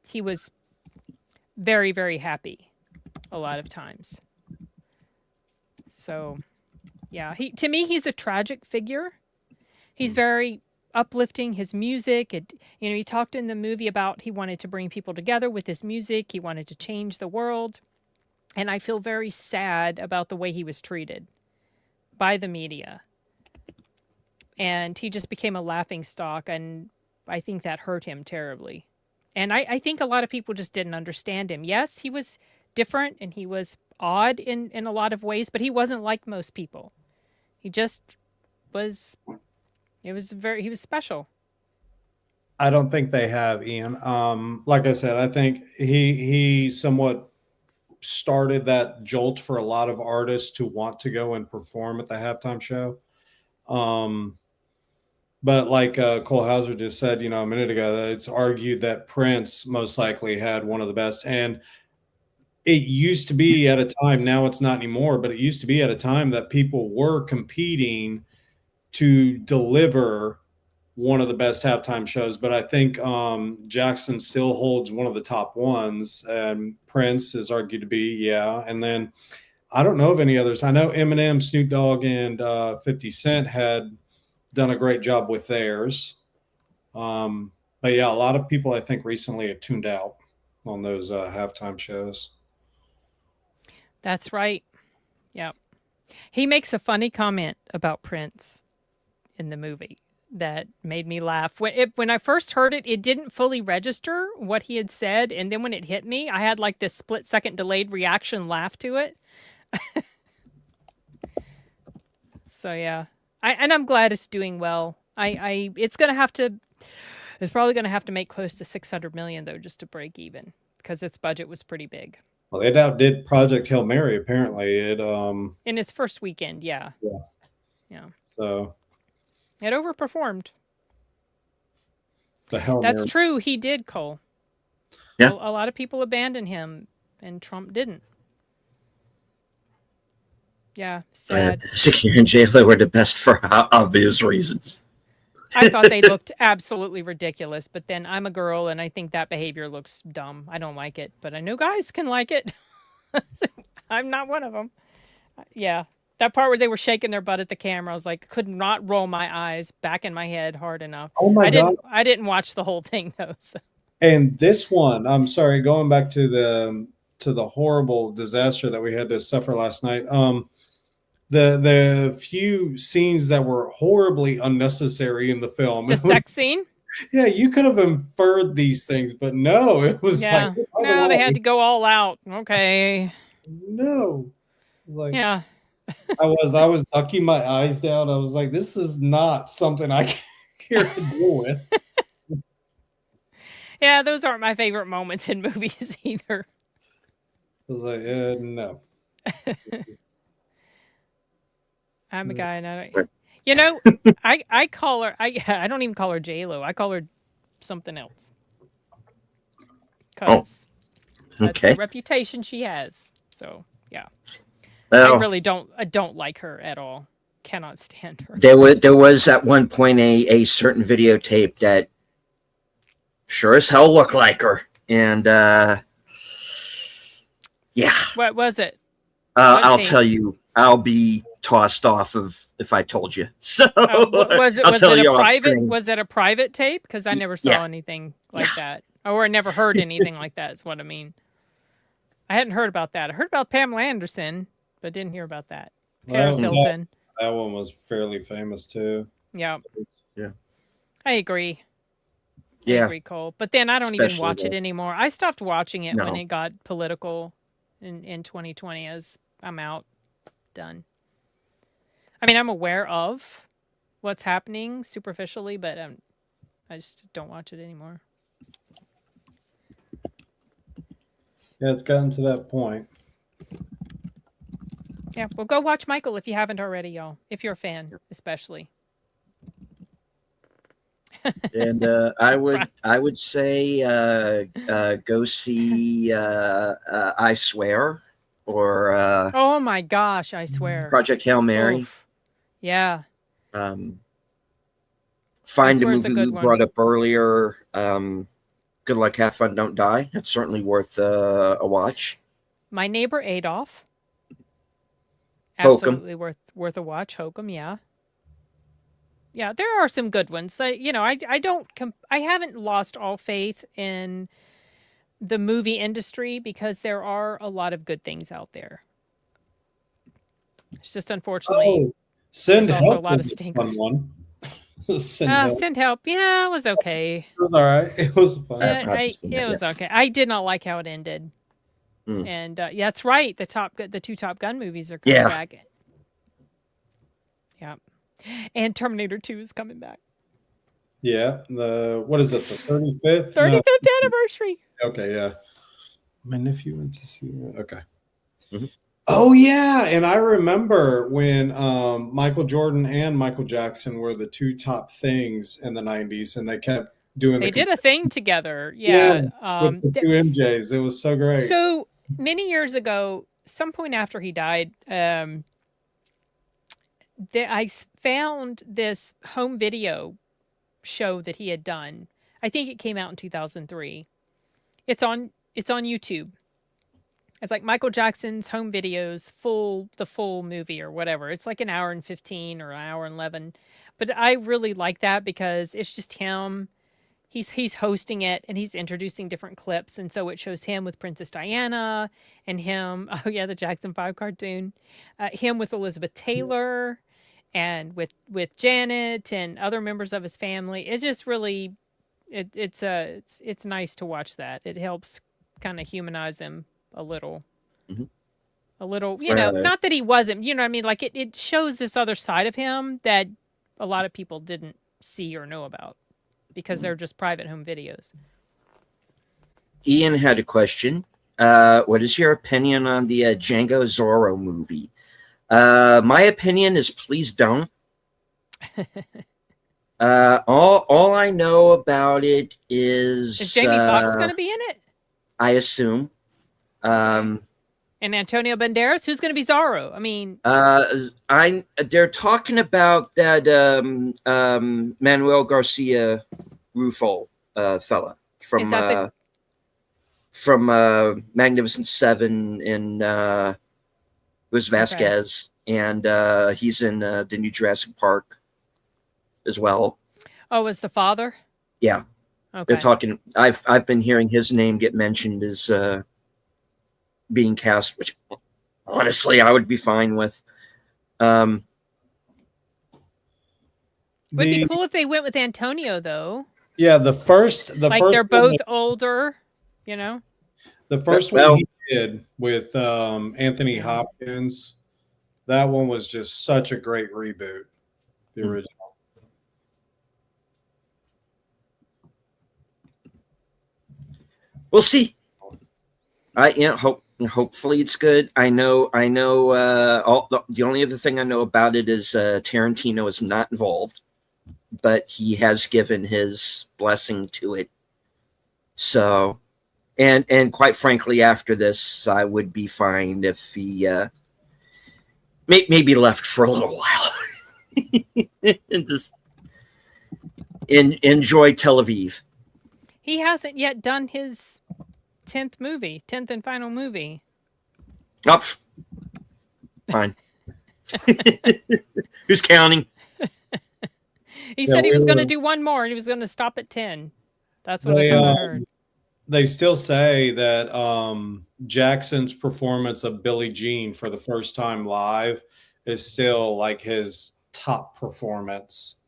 he was very, very happy a lot of times. So, yeah, to me, he's a tragic figure. He's very uplifting. His music, he talked in the movie about he wanted to bring people together with his music. He wanted to change the world. And I feel very sad about the way he was treated by the media. And he just became a laughingstock, and I think that hurt him terribly. And I think a lot of people just didn't understand him. Yes, he was different and he was odd in a lot of ways, but he wasn't like most people. He just was, he was special. I don't think they have, Ian. Like I said, I think he somewhat started that jolt for a lot of artists to want to go and perform at the halftime show. But like Cole Hauser just said, a minute ago, it's argued that Prince most likely had one of the best. And it used to be at a time, now it's not anymore, but it used to be at a time that people were competing to deliver one of the best halftime shows. But I think Jackson still holds one of the top ones, and Prince is argued to be, yeah. And then I don't know of any others. I know Eminem, Snoop Dogg, and 50 Cent had done a great job with theirs. But yeah, a lot of people I think recently have tuned out on those halftime shows. That's right. Yeah. He makes a funny comment about Prince in the movie that made me laugh. When I first heard it, it didn't fully register what he had said. And then when it hit me, I had like this split-second delayed reaction laugh to it. So yeah. I'm glad it's doing well. It's probably gonna have to make close to $600 million though, just to break even, because its budget was pretty big. Well, it outdid Project Hail Mary, apparently. In its first weekend, yeah. Yeah. So it overperformed. The Hail That's Mary. true. He did, Cole. Yeah. A lot of people abandoned him, and Trump didn't. Yeah, sad. Shakira and J-Lo were the best for obvious reasons. I thought they looked absolutely ridiculous, but then I'm a girl and I think that behavior looks dumb. I don't like it, but I know guys can like it. I'm not one of them. Yeah, that part where they were shaking their butt at the camera, I was like, could not roll my eyes back in my head hard enough. Oh my God. I didn't watch the whole thing though. So. And this one, I'm sorry, going back to the horrible disaster that we had to suffer last night. The few scenes that were horribly unnecessary in the film. The sex scene? Yeah, you could have inferred these things, but no, it was like, no, they had to go all out. Okay. No. It was like, yeah. I was ducking my eyes down. I was like, this is not something I can care to deal with. Yeah, those aren't my favorite moments in movies either. I was like, no. I'm a guy, and I call her. I don't even call her J-Lo. I call her something else. Because that's the reputation she has. So yeah, well, I really don't like her at all. Cannot stand her. There was at one point a certain videotape that sure as hell looked like her, and yeah. What was it? I'll tell you. I'll be tossed off of If I Told You. So was it I'll was tell it a you off private screen. was it a private tape? Because I never saw Yeah. anything like that, or I never heard anything like that. Is what I mean. I hadn't heard about that. I heard about Pamela Anderson, but didn't hear about that. Paris Hilton. That one was fairly famous too. Yeah. Yeah. I agree. I Yeah. agree, Cole. But then I don't even Especially watch it the- anymore. I stopped watching it when No. it got political in 2020 as I'm out. Done. I mean, I'm aware of what's happening superficially, but I just don't watch it anymore. Yeah, it's gotten to that point. Yeah, well, go watch Michael if you haven't already, y'all. If you're a fan, especially. And I would say go see I Swear or Oh my gosh, I swear. Project Hail Mary. Oof. Yeah. Find a Swear's a movie good we one. brought up earlier. Good Luck, Have Fun, Don't Die. That's certainly worth a watch. My Neighbor Adolf. Hokum. Absolutely worth a watch. Hokum, yeah. Yeah, there are some good ones. I haven't lost all faith in the movie industry because there are a lot of good things out there. It's just unfortunately Send there's also Help a lot of was a stinkers. fun one. Send Help. Send Help. Yeah, it was okay. It was all right. It was fun. It was okay. I did not like how it ended. Mm. And yeah, that's right. The two Top Gun movies are coming Yeah. back. Yeah. And Terminator 2 is coming back. Yeah. What is it? The 35th? 35th anniversary. Okay, yeah. My nephew went to see it. Okay. Mhm. Oh yeah, and I remember when Michael Jordan and Michael Jackson were the two top things in the 90s, and they kept doing They the did a thing together. Yeah. with the two MJs. It was so great. So many years ago, some point after he died, I found this home video show that he had done. I think it came out in 2003. It's on YouTube. It's like Michael Jackson's home videos, the full movie or whatever. It's like an hour and 15 or an hour and 11. But I really like that because it's just him. He's hosting it and he's introducing different clips. And so it shows him with Princess Diana and him. Oh yeah, the Jackson 5 cartoon. Him with Elizabeth Taylor and with Janet and other members of his family. It's just really, it's nice to watch that. It helps kind of humanize him a little. Mhm. A little, not that he wasn't, you know what I mean? Like it shows this other side of him that a lot of people didn't see or know about because they're just private home videos. Ian had a question. What is your opinion on the Django Zorro movie? My opinion is please don't. All I know about it is Jamie Foxx going to be in it? I assume. And Antonio Banderas, who's going to be Zorro? I mean, they're talking about that Manuel Garcia Rufo fella Is that from Magnificent Seven and Luis Vasquez, and he's in the new Jurassic Park as well. oh, as the father? Yeah, Okay. they're talking. I've been hearing his name get mentioned as being cast, which honestly I would be fine with. Would be cool if they went with Antonio, though. Yeah, the first They're both older, you know? The first Well- one he did with Anthony Hopkins, that one was just such a great reboot. The original. We'll see. Hopefully it's good. I know. The only other thing I know about it is Tarantino is not involved, but he has given his blessing to it. So, and quite frankly, after this, I would be fine if he maybe left for a little while and just enjoy Tel Aviv. He hasn't yet done his 10th and final movie. Oh, fine. Who's counting? He Yeah, said he we was going to were- do one more, and he was going to stop at 10. That's what They, I heard. They still say that Jackson's performance of Billie Jean for the first time live is still like his top performance.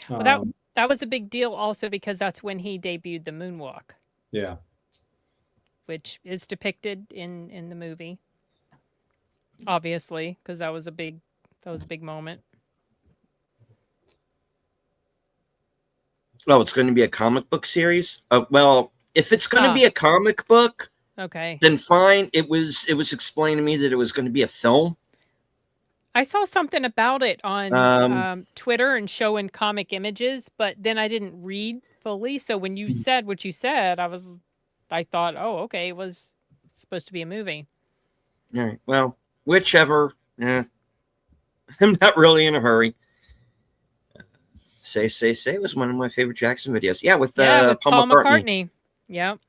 Well, that was a big deal also because that's when he debuted the moonwalk, Yeah. which is depicted in the movie. Obviously, because that was a big moment. Oh, it's going to be a comic book series. Well, if it's going to be a comic book, Okay. then fine. It was explained to me that it was going to be a film. I saw something about it on Twitter and showing comic images, but then I didn't read fully. So when you said what you said, I thought, oh, okay, it was supposed to be a movie. All right. Well, whichever. I'm not really in a hurry. Say was one of my favorite Jackson videos. Yeah, with Paul McCartney. Yep.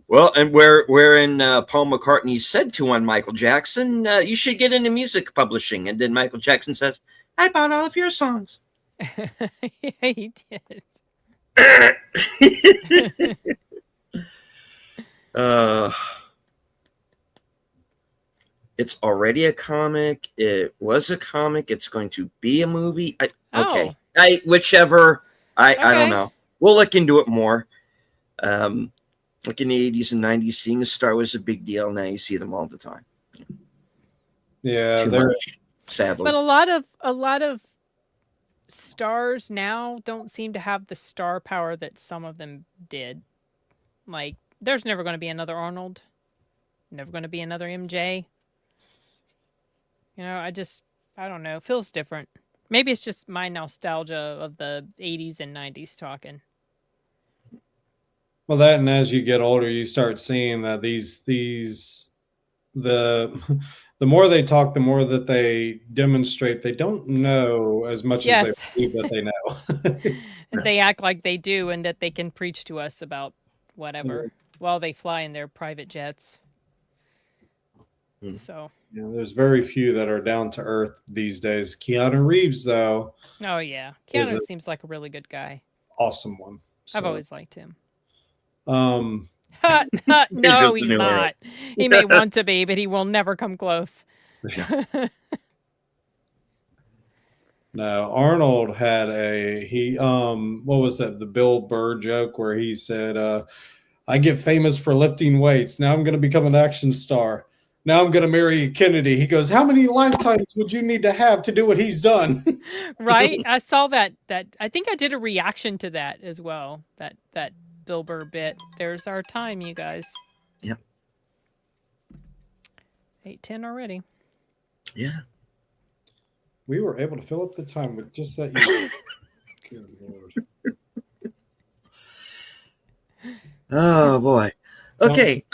Well, and wherein Paul McCartney said to one Michael Jackson, you should get into music publishing. And then Michael Jackson says, I bought all of your songs. Yeah, he did. It's already a comic. It was a comic. It's going to be a movie. Okay. Whichever. I don't know. We'll look into it more. Like in the 80s and 90s, seeing a star was a big deal. Now you see them all the time. Yeah, Too much, sadly. But a lot of stars now don't seem to have the star power that some of them did. Like, there's never going to be another Arnold. Never going to be another MJ. You know, I don't know. It feels different. Maybe it's just my nostalgia of the 80s and 90s talking. Well, that, and as you get older, you start seeing that the more they talk, the more that they demonstrate they don't know as much as they believe that they know. They act like they do, and that they can preach to us about whatever while they fly in their private jets. So yeah, there's very few that are down to earth these days. Keanu Reeves, though. Oh yeah, Keanu seems like a really good guy. Awesome one. I've always liked him. No, he's not. He may want to be, but he will never come close. No, Arnold had what was that? The Bill Burr joke where he said, I get famous for lifting weights. Now I'm going to become an action star. Now I'm going to marry Kennedy. He goes, how many lifetimes would you need to have to do what he's done? Right. I saw that. I think I did a reaction to that as well. That Bill Burr bit. There's our time, you guys. Yep. 8:10 already. Yeah. We were able to fill up the time with just that. Good Lord. Oh boy. Okay.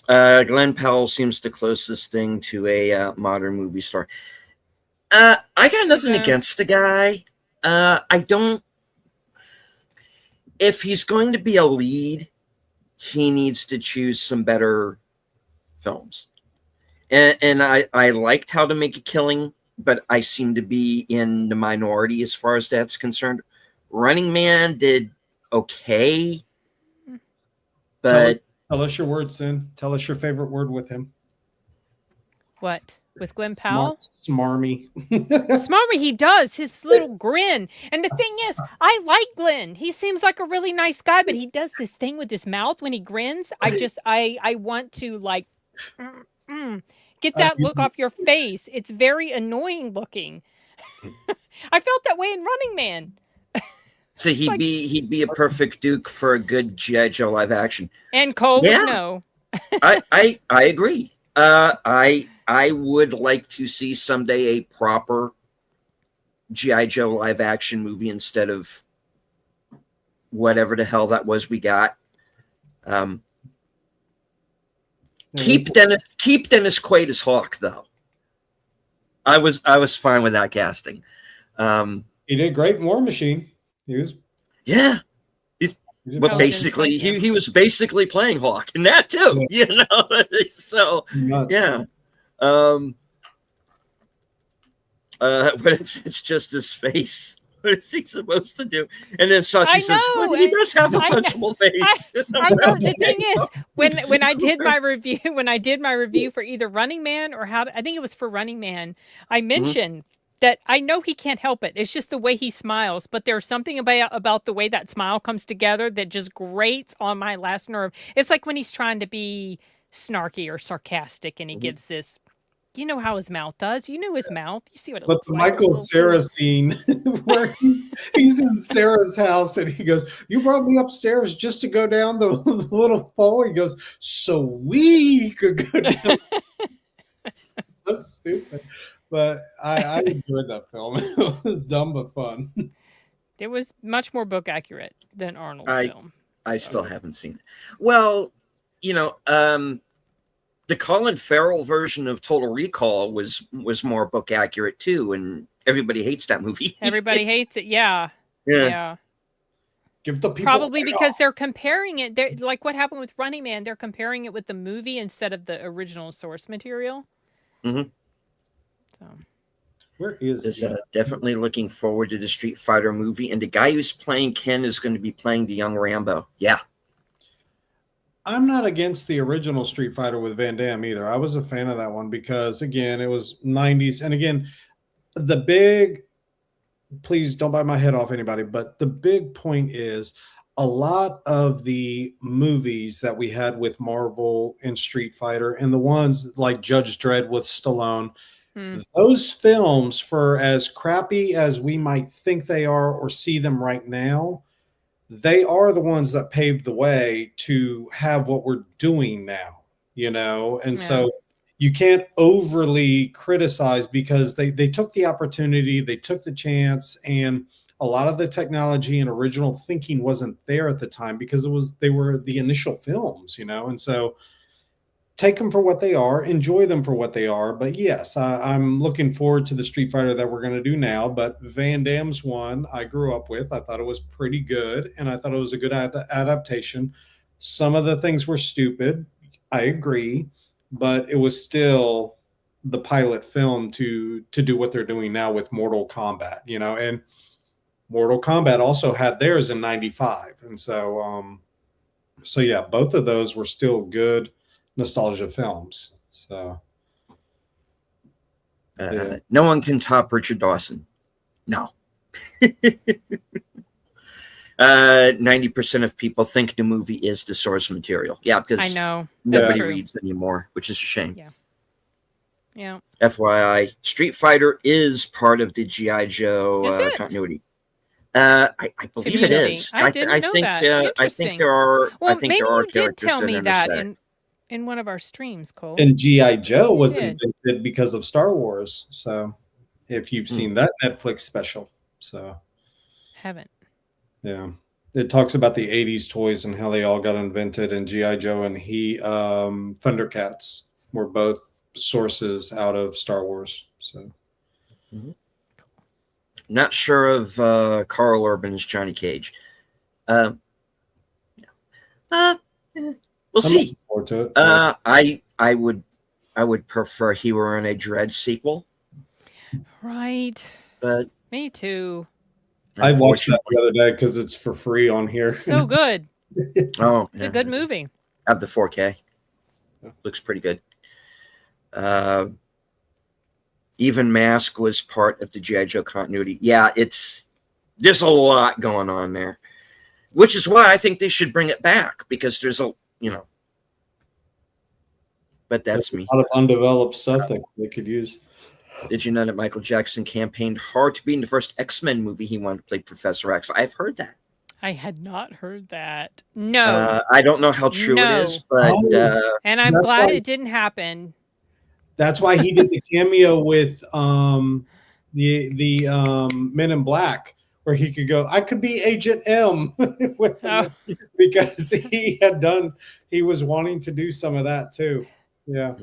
Glenn Powell seems the closest thing to a modern movie star. I got nothing against the guy. I don't. If he's going to be a lead, he needs to choose some better films. And I liked How to Make a Killing, but I seem to be in the minority as far as that's concerned. Running Man did okay, but tell us your word, Sin. Tell us your favorite word with him. What? With Glenn Powell? Smarmy. Smarmy, he does. His little grin. And the thing is, I like Glenn. He seems like a really nice guy, but he does this thing with his mouth when he grins. I want to like get that look off your face. It's very annoying looking. I felt that way in Running Man. So he'd be a perfect Duke for a good G.I. Joe live action. And Cole would know. I agree. I would like to see someday a proper G.I. Joe live action movie instead of whatever the hell that was we got. Keep Dennis Quaid as Hawk, though. I was fine with that casting. He did great in War Machine. He was but basically he was basically playing Hawk in that too, you know. So yeah. Um, what if it's just his face? What is he supposed to do? And then Sashi I says, know. well, he does have a I- punchable I, face. I know. The thing is, when I did my review for either Running Man or I think it was for Running Man, I mentioned that I know he can't help it. It's just the way he smiles, but there's something about the way that smile comes together that just grates on my last nerve. It's like when he's trying to be snarky or sarcastic and he gives this, you know how his mouth does. You know his mouth. You see what it But looks the like. Michael Cera scene where he's in Sarah's house and he goes, "You brought me upstairs just to go down the little pole." He goes, "So we could go down." So stupid. But I enjoyed that film. It was dumb but fun. It was much more book accurate than Arnold's film. I still haven't seen it. Well, you know, the Colin Farrell version of Total Recall was more book accurate too, and everybody hates that movie. Everybody hates it. Yeah. Give the people Probably because they're comparing it. They're, like what happened with Running Man, they're comparing it with the movie instead of the original source material. Mm-hmm. So, where is definitely looking forward to the Street Fighter movie, and the guy who's playing Ken is going to be playing the young Rambo. Yeah. I'm not against the original Street Fighter with Van Damme either. I was a fan of that one because, again, it was 90s. And again, please don't bite my head off, anybody, but the big point is a lot of the movies that we had with Marvel and Street Fighter and the ones like Judge Dredd with Stallone, those films, for as crappy as we might think they are or see them right now, they are the ones that paved the way to have what we're doing now, you know? And so you can't overly criticize because they took the opportunity, they took the chance, and a lot of the technology and original thinking wasn't there at the time because they were the initial films, you know? And so take them for what they are, enjoy them for what they are. But yes, I'm looking forward to the Street Fighter that we're going to do now. But Van Damme's one I grew up with. I thought it was pretty good, and I thought it was a good adaptation. Some of the things were stupid. I agree, but it was still the pilot film to do what they're doing now with Mortal Kombat, you know, and Mortal Kombat also had theirs in 95. And so yeah, both of those were still good nostalgia films. So no one can top Richard Dawson. No. 90% of people think the movie is the source material. Yeah, because I know nobody reads anymore, which is a shame. Yeah. FYI, Street Fighter is part of the G.I. Joe continuity. I believe it is. I didn't know that. I think there are. Well, I think maybe there are you did characters tell me that intersect. in one of our streams, Cole. And G.I. Joe was invented because of Star Wars. So if you've seen that Netflix special. So haven't. Yeah. It talks about the 80s toys and how they all got invented, and G.I. Joe and Thundercats were both sources out of Star Wars. So Not sure of Carl Urban's Johnny Cage. We'll see. To it, I would prefer he were in a Dredd sequel. Right. But me too. I watched that the other day because it's for free on here. So good. Oh, it's a good movie. I have the 4K. Looks pretty good. Even Mask was part of the G.I. Joe continuity. Yeah, there's a lot going on there, which is why I think they should bring it back, because there's but that's me. A lot of undeveloped stuff that they could use. Did you know that Michael Jackson campaigned hard to be in the first X-Men movie? He wanted to play Professor X. I've heard that. I had not heard that. No. I don't know how true it is, but and I'm glad it didn't happen. That's why he did the cameo with the Men in Black, where he could go, I could be Agent M because he was wanting to do some of that too. Yeah.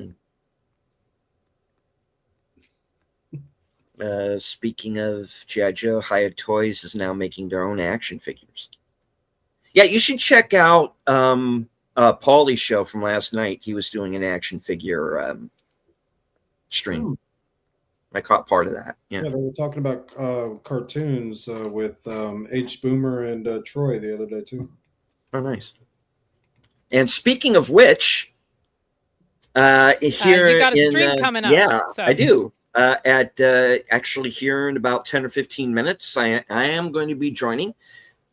Speaking of G.I. Joe, Hiya Toys is now making their own action figures. Yeah, you should check out Paulie's show from last night. He was doing an action figure stream. I caught part of that. Yeah, they were talking about cartoons with H. Boomer and Troy the other day too. Oh, nice. And speaking of which, here you got a stream coming up. Yeah, so. I do. At actually here in about 10 or 15 minutes, I am going to be joining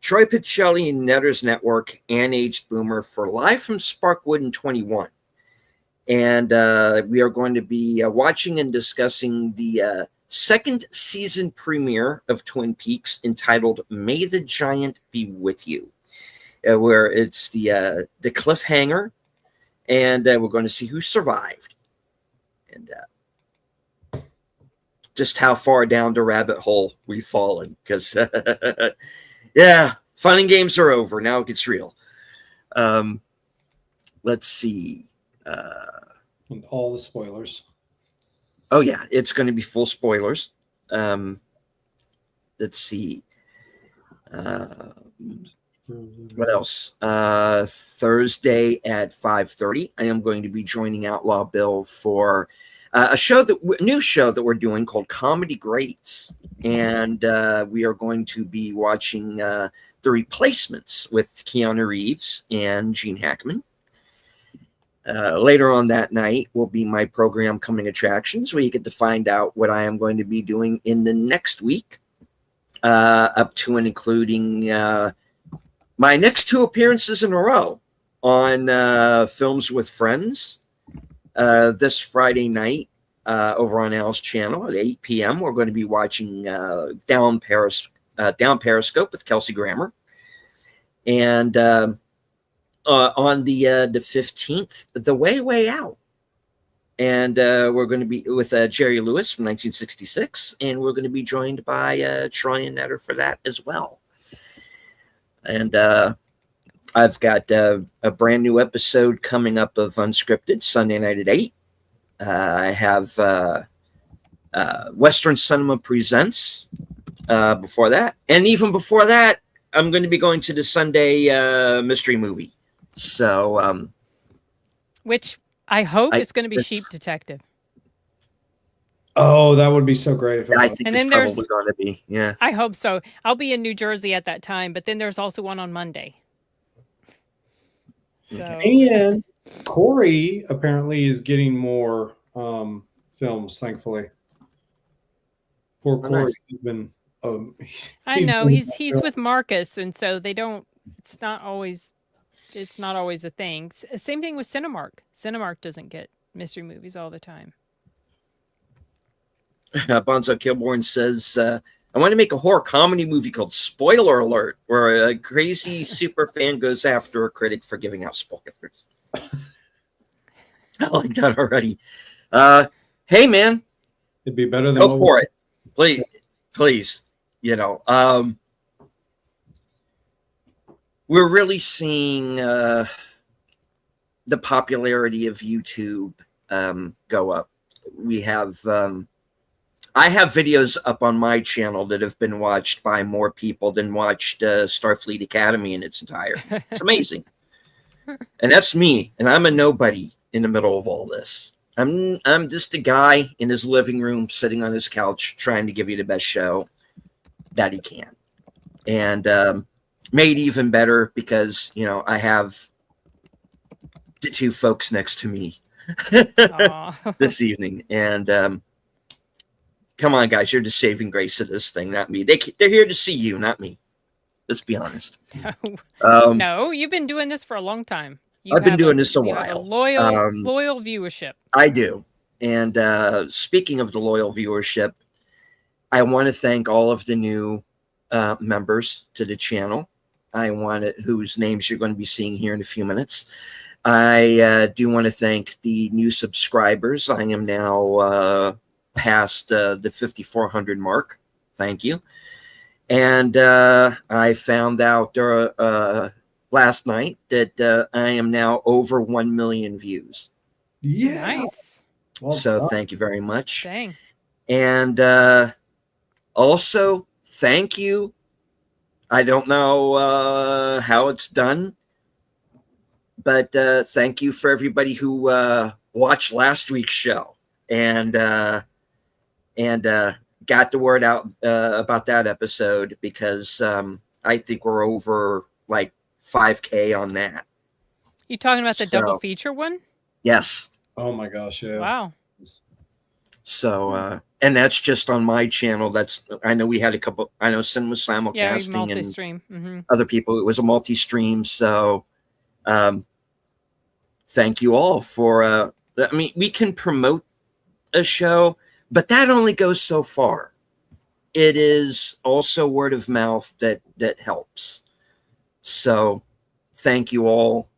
Troy Pichelli and Netters Network and Aged Boomer for Live from Sparkwood in 21. And we are going to be watching and discussing the second season premiere of Twin Peaks entitled May the Giant Be With You, where it's the cliffhanger, and we're going to see who survived. And just how far down the rabbit hole we've fallen, because yeah, fun and games are over. Now it gets real. Let's see. And all the spoilers. Oh yeah, it's going to be full spoilers. Let's see. What else? Thursday at 5:30, I am going to be joining Outlaw Bill for a new show that we're doing called Comedy Greats, and we are going to be watching The Replacements with Keanu Reeves and Gene Hackman. Later on that night will be my program Coming Attractions, where you get to find out what I am going to be doing in the next week, up to and including my next 2 appearances in a row on Films with Friends. This Friday night over on Al's channel at 8 p.m. We're going to be watching Down Periscope with Kelsey Grammer. And on the 15th, The Way Out. And we're going to be with Jerry Lewis from 1966. And we're going to be joined by Troy and Netter for that as well. And I've got a brand new episode coming up of Unscripted Sunday night at 8. I have Western Cinema Presents before that. And even before that, I'm going to be going to the Sunday mystery movie. So, which I hope is going to be Sheep Detective. Oh, that would be so great if I think it's probably going to be. Yeah, I hope so. I'll be in New Jersey at that time, but then there's also one on Monday. So. And Corey apparently is getting more films, thankfully. Poor Corey. Nice. He's been. I know he's with Marcus, and so they don't. It's not always a thing. Same thing with Cinemark. Cinemark doesn't get mystery movies all the time. Bonzo Kilborn says, I want to make a horror comedy movie called Spoiler Alert, where a crazy super fan goes after a critic for giving out spoilers. I like that already. Hey, man. It'd be better than go for it. Please. You know, we're really seeing the popularity of YouTube go up. We have... I have videos up on my channel that have been watched by more people than watched Starfleet Academy in its entirety. It's amazing. And that's me. And I'm a nobody in the middle of all this. I'm just a guy in his living room sitting on his couch trying to give you the best show that he can. And made even better because, you know, I have the 2 folks next to me this evening. And come on, guys, you're the saving grace of this thing, not me. They're here to see you, not me. Let's be honest. No, you've been doing this for a long time. I've been doing this a while. Have a loyal viewership. I do. And speaking of the loyal viewership, I want to thank all of the new members to the channel. Whose names you're going to be seeing here in a few minutes. I do want to thank the new subscribers. I am now past the 5,400 mark. Thank you. And I found out last night that I am now over 1 million views. Yeah. Nice. Well so done. thank you very much. Dang. And also, thank you. I don't know how it's done, but thank you for everybody who watched last week's show and got the word out about that episode because I think we're over like 5K on that. You talking about the double So- feature one? Yes. Oh my gosh, yeah. Wow. So and that's just on my channel. I know we had a couple. I know Sin was Yeah, simulcasting and multi-stream. Mm-hmm. other people. It was a multi-stream. So thank you all for. I mean, we can promote a show, but that only goes so far. It is also word of mouth that helps. So thank you all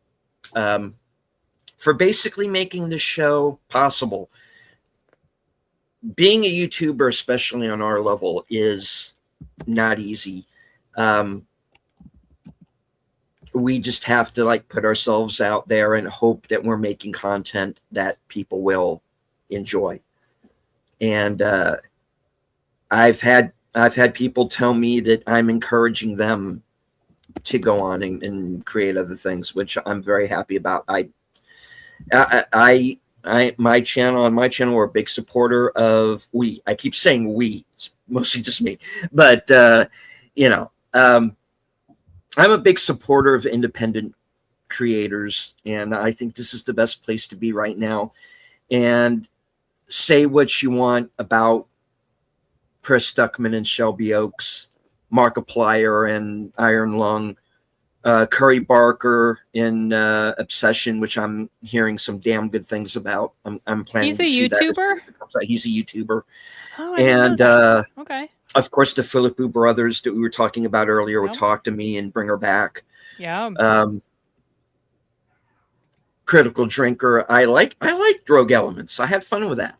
for basically making this show possible. Being a YouTuber, especially on our level, is not easy. We just have to like put ourselves out there and hope that we're making content that people will enjoy. And I've had people tell me that I'm encouraging them to go on and create other things, which I'm very happy about. My channel, we're a big supporter of I keep saying we, it's mostly just me, but I'm a big supporter of independent creators, and I think this is the best place to be right now. And say what you want about Chris Stuckman and Shelby Oaks, Markiplier and Iron Lung, Curry Barker in Obsession, which I'm hearing some damn good things about. I'm planning He's to a see that as YouTuber? soon as it comes out. He's a YouTuber. Oh, I didn't know that. Okay. Of course, the Philippou brothers that we were talking about earlier will Yep. talk to me and bring her back. Yeah. Critical Drinker. I like Rogue Elements. I had fun with that.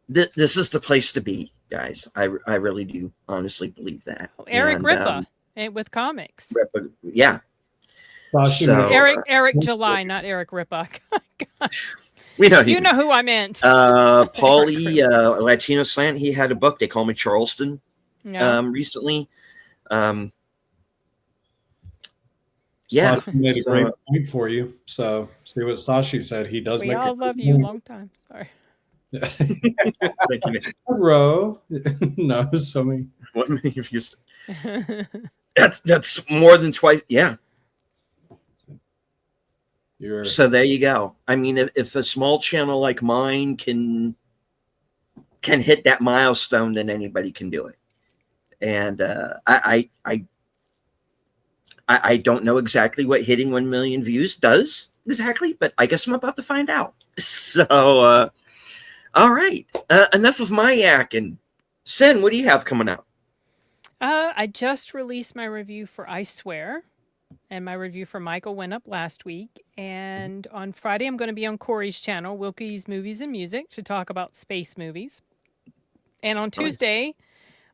This is the place to be, guys. I really do honestly believe that. Eric And, Ripa with comics. Ripa, yeah. Sasha, So- Eric July, not Eric Ripa. We know You know who I meant. Paulie, Latino Slant, he had a book. They call me Charleston Yeah. recently. Sasha Yeah. made a So- great point for you. So see what Sashi said. He does We make all a love good you. point. Long time. Sorry. Bro. No, so many. What many of you? That's more than twice. Yeah. You're So there you go. I mean, if a small channel like mine can hit that milestone, then anybody can do it. And I don't know exactly what hitting 1 million views does exactly, but I guess I'm about to find out. So, all right. Enough of my yakking. Sin, what do you have coming up? I just released my review for I Swear, and my review for Michael went up last week. And on Friday, I'm going to be on Corey's channel, Wilkie's Movies and Music, to talk about space movies. And on Tuesday,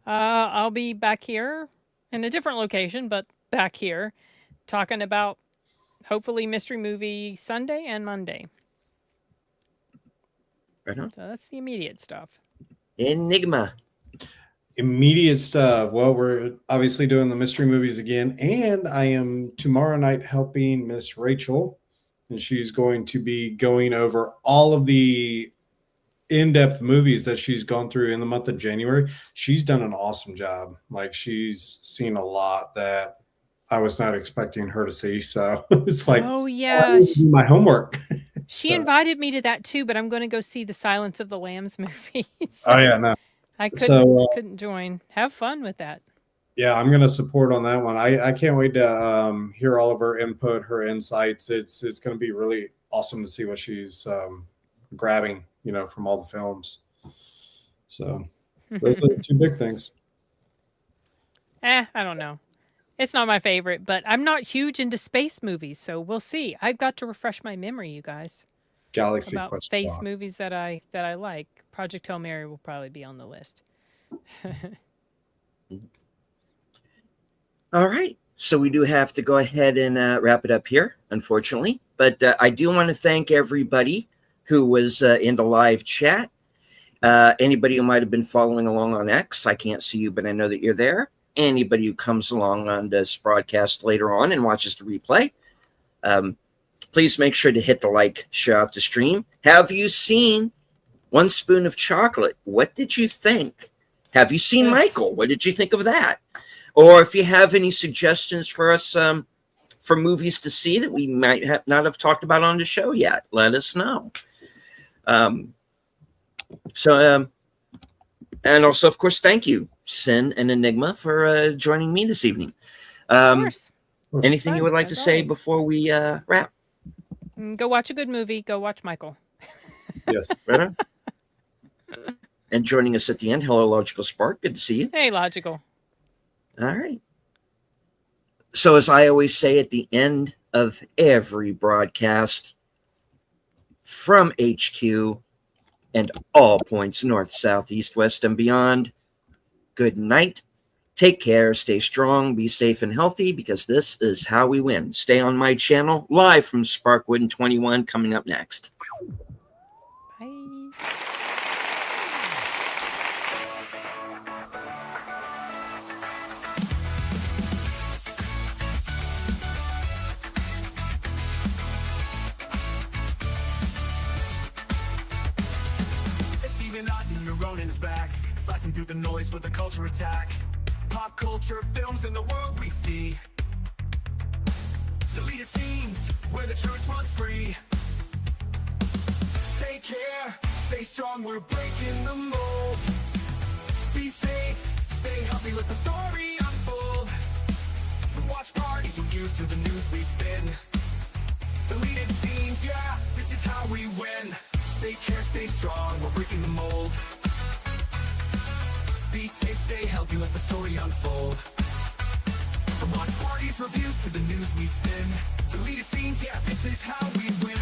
I'll be back here in a different location, but back here, talking about hopefully Mystery Movie Sunday and Monday. Right on. So that's the immediate stuff. Enigma. immediate stuff. Well, we're obviously doing the mystery movies again, and I am tomorrow night helping Miss Rachel, and she's going to be going over all of the in-depth movies that she's gone through in the month of January. She's done an awesome job. Like, she's seen a lot that I was not expecting her to see. So it's like, Oh I yeah, need to do my homework. she So- invited me to that too, but I'm going to go see the Silence of the Lambs movie. Oh yeah, no. I couldn't So, couldn't join. Have fun with that. Yeah, I'm gonna support on that one. I can't wait to hear all of her input, her insights. It's gonna be really awesome to see what she's grabbing, from all the films. So those are the two big things. I don't know. It's not my favorite, but I'm not huge into space movies, so we'll see. I've got to refresh my memory, you guys, Galaxy about Quest space Block. movies that I like. Project Hail Mary will probably be on the list. All right. So we do have to go ahead and wrap it up here, unfortunately. But I do want to thank everybody who was in the live chat. Anybody who might have been following along on X, I can't see you, but I know that you're there. Anybody who comes along on this broadcast later on and watches the replay, Please make sure to hit the like, share out the stream. Have you seen One Spoon of Chocolate? What did you think? Have you seen Michael? What did you think of that? Or if you have any suggestions for us for movies to see that we might not have talked about on the show yet, let us know. And also, of course, thank you, Sin and Enigma, for joining me this evening. Of course. Anything you would like to say always. before we wrap? Go watch a good movie. Go watch Michael. Yes. Right on. And joining us at the end, hello, Logical Spark. Good to see you. Hey, Logical. All right. So, as I always say at the end of every broadcast, from HQ and all points north, south, east, west, and beyond, good night. Take care, stay strong, be safe and healthy, because this is how we win. Stay on my channel, live from Sparkwood 21, coming up next. Bye. Steven Ronin's back, slicing through the noise with a culture attack. Pop culture films in the world we see. Deleted scenes where the truth runs free. Take care, stay strong, we're breaking the mold. Be safe, stay healthy, let the story unfold. From watch parties with views to the news we spin. Deleted scenes, yeah, this is how we win. Take care, stay strong, we're breaking the mold. Be safe, stay healthy, let the story unfold. From watch parties, reviews to the news we spin. Deleted scenes, yeah, this is how we win.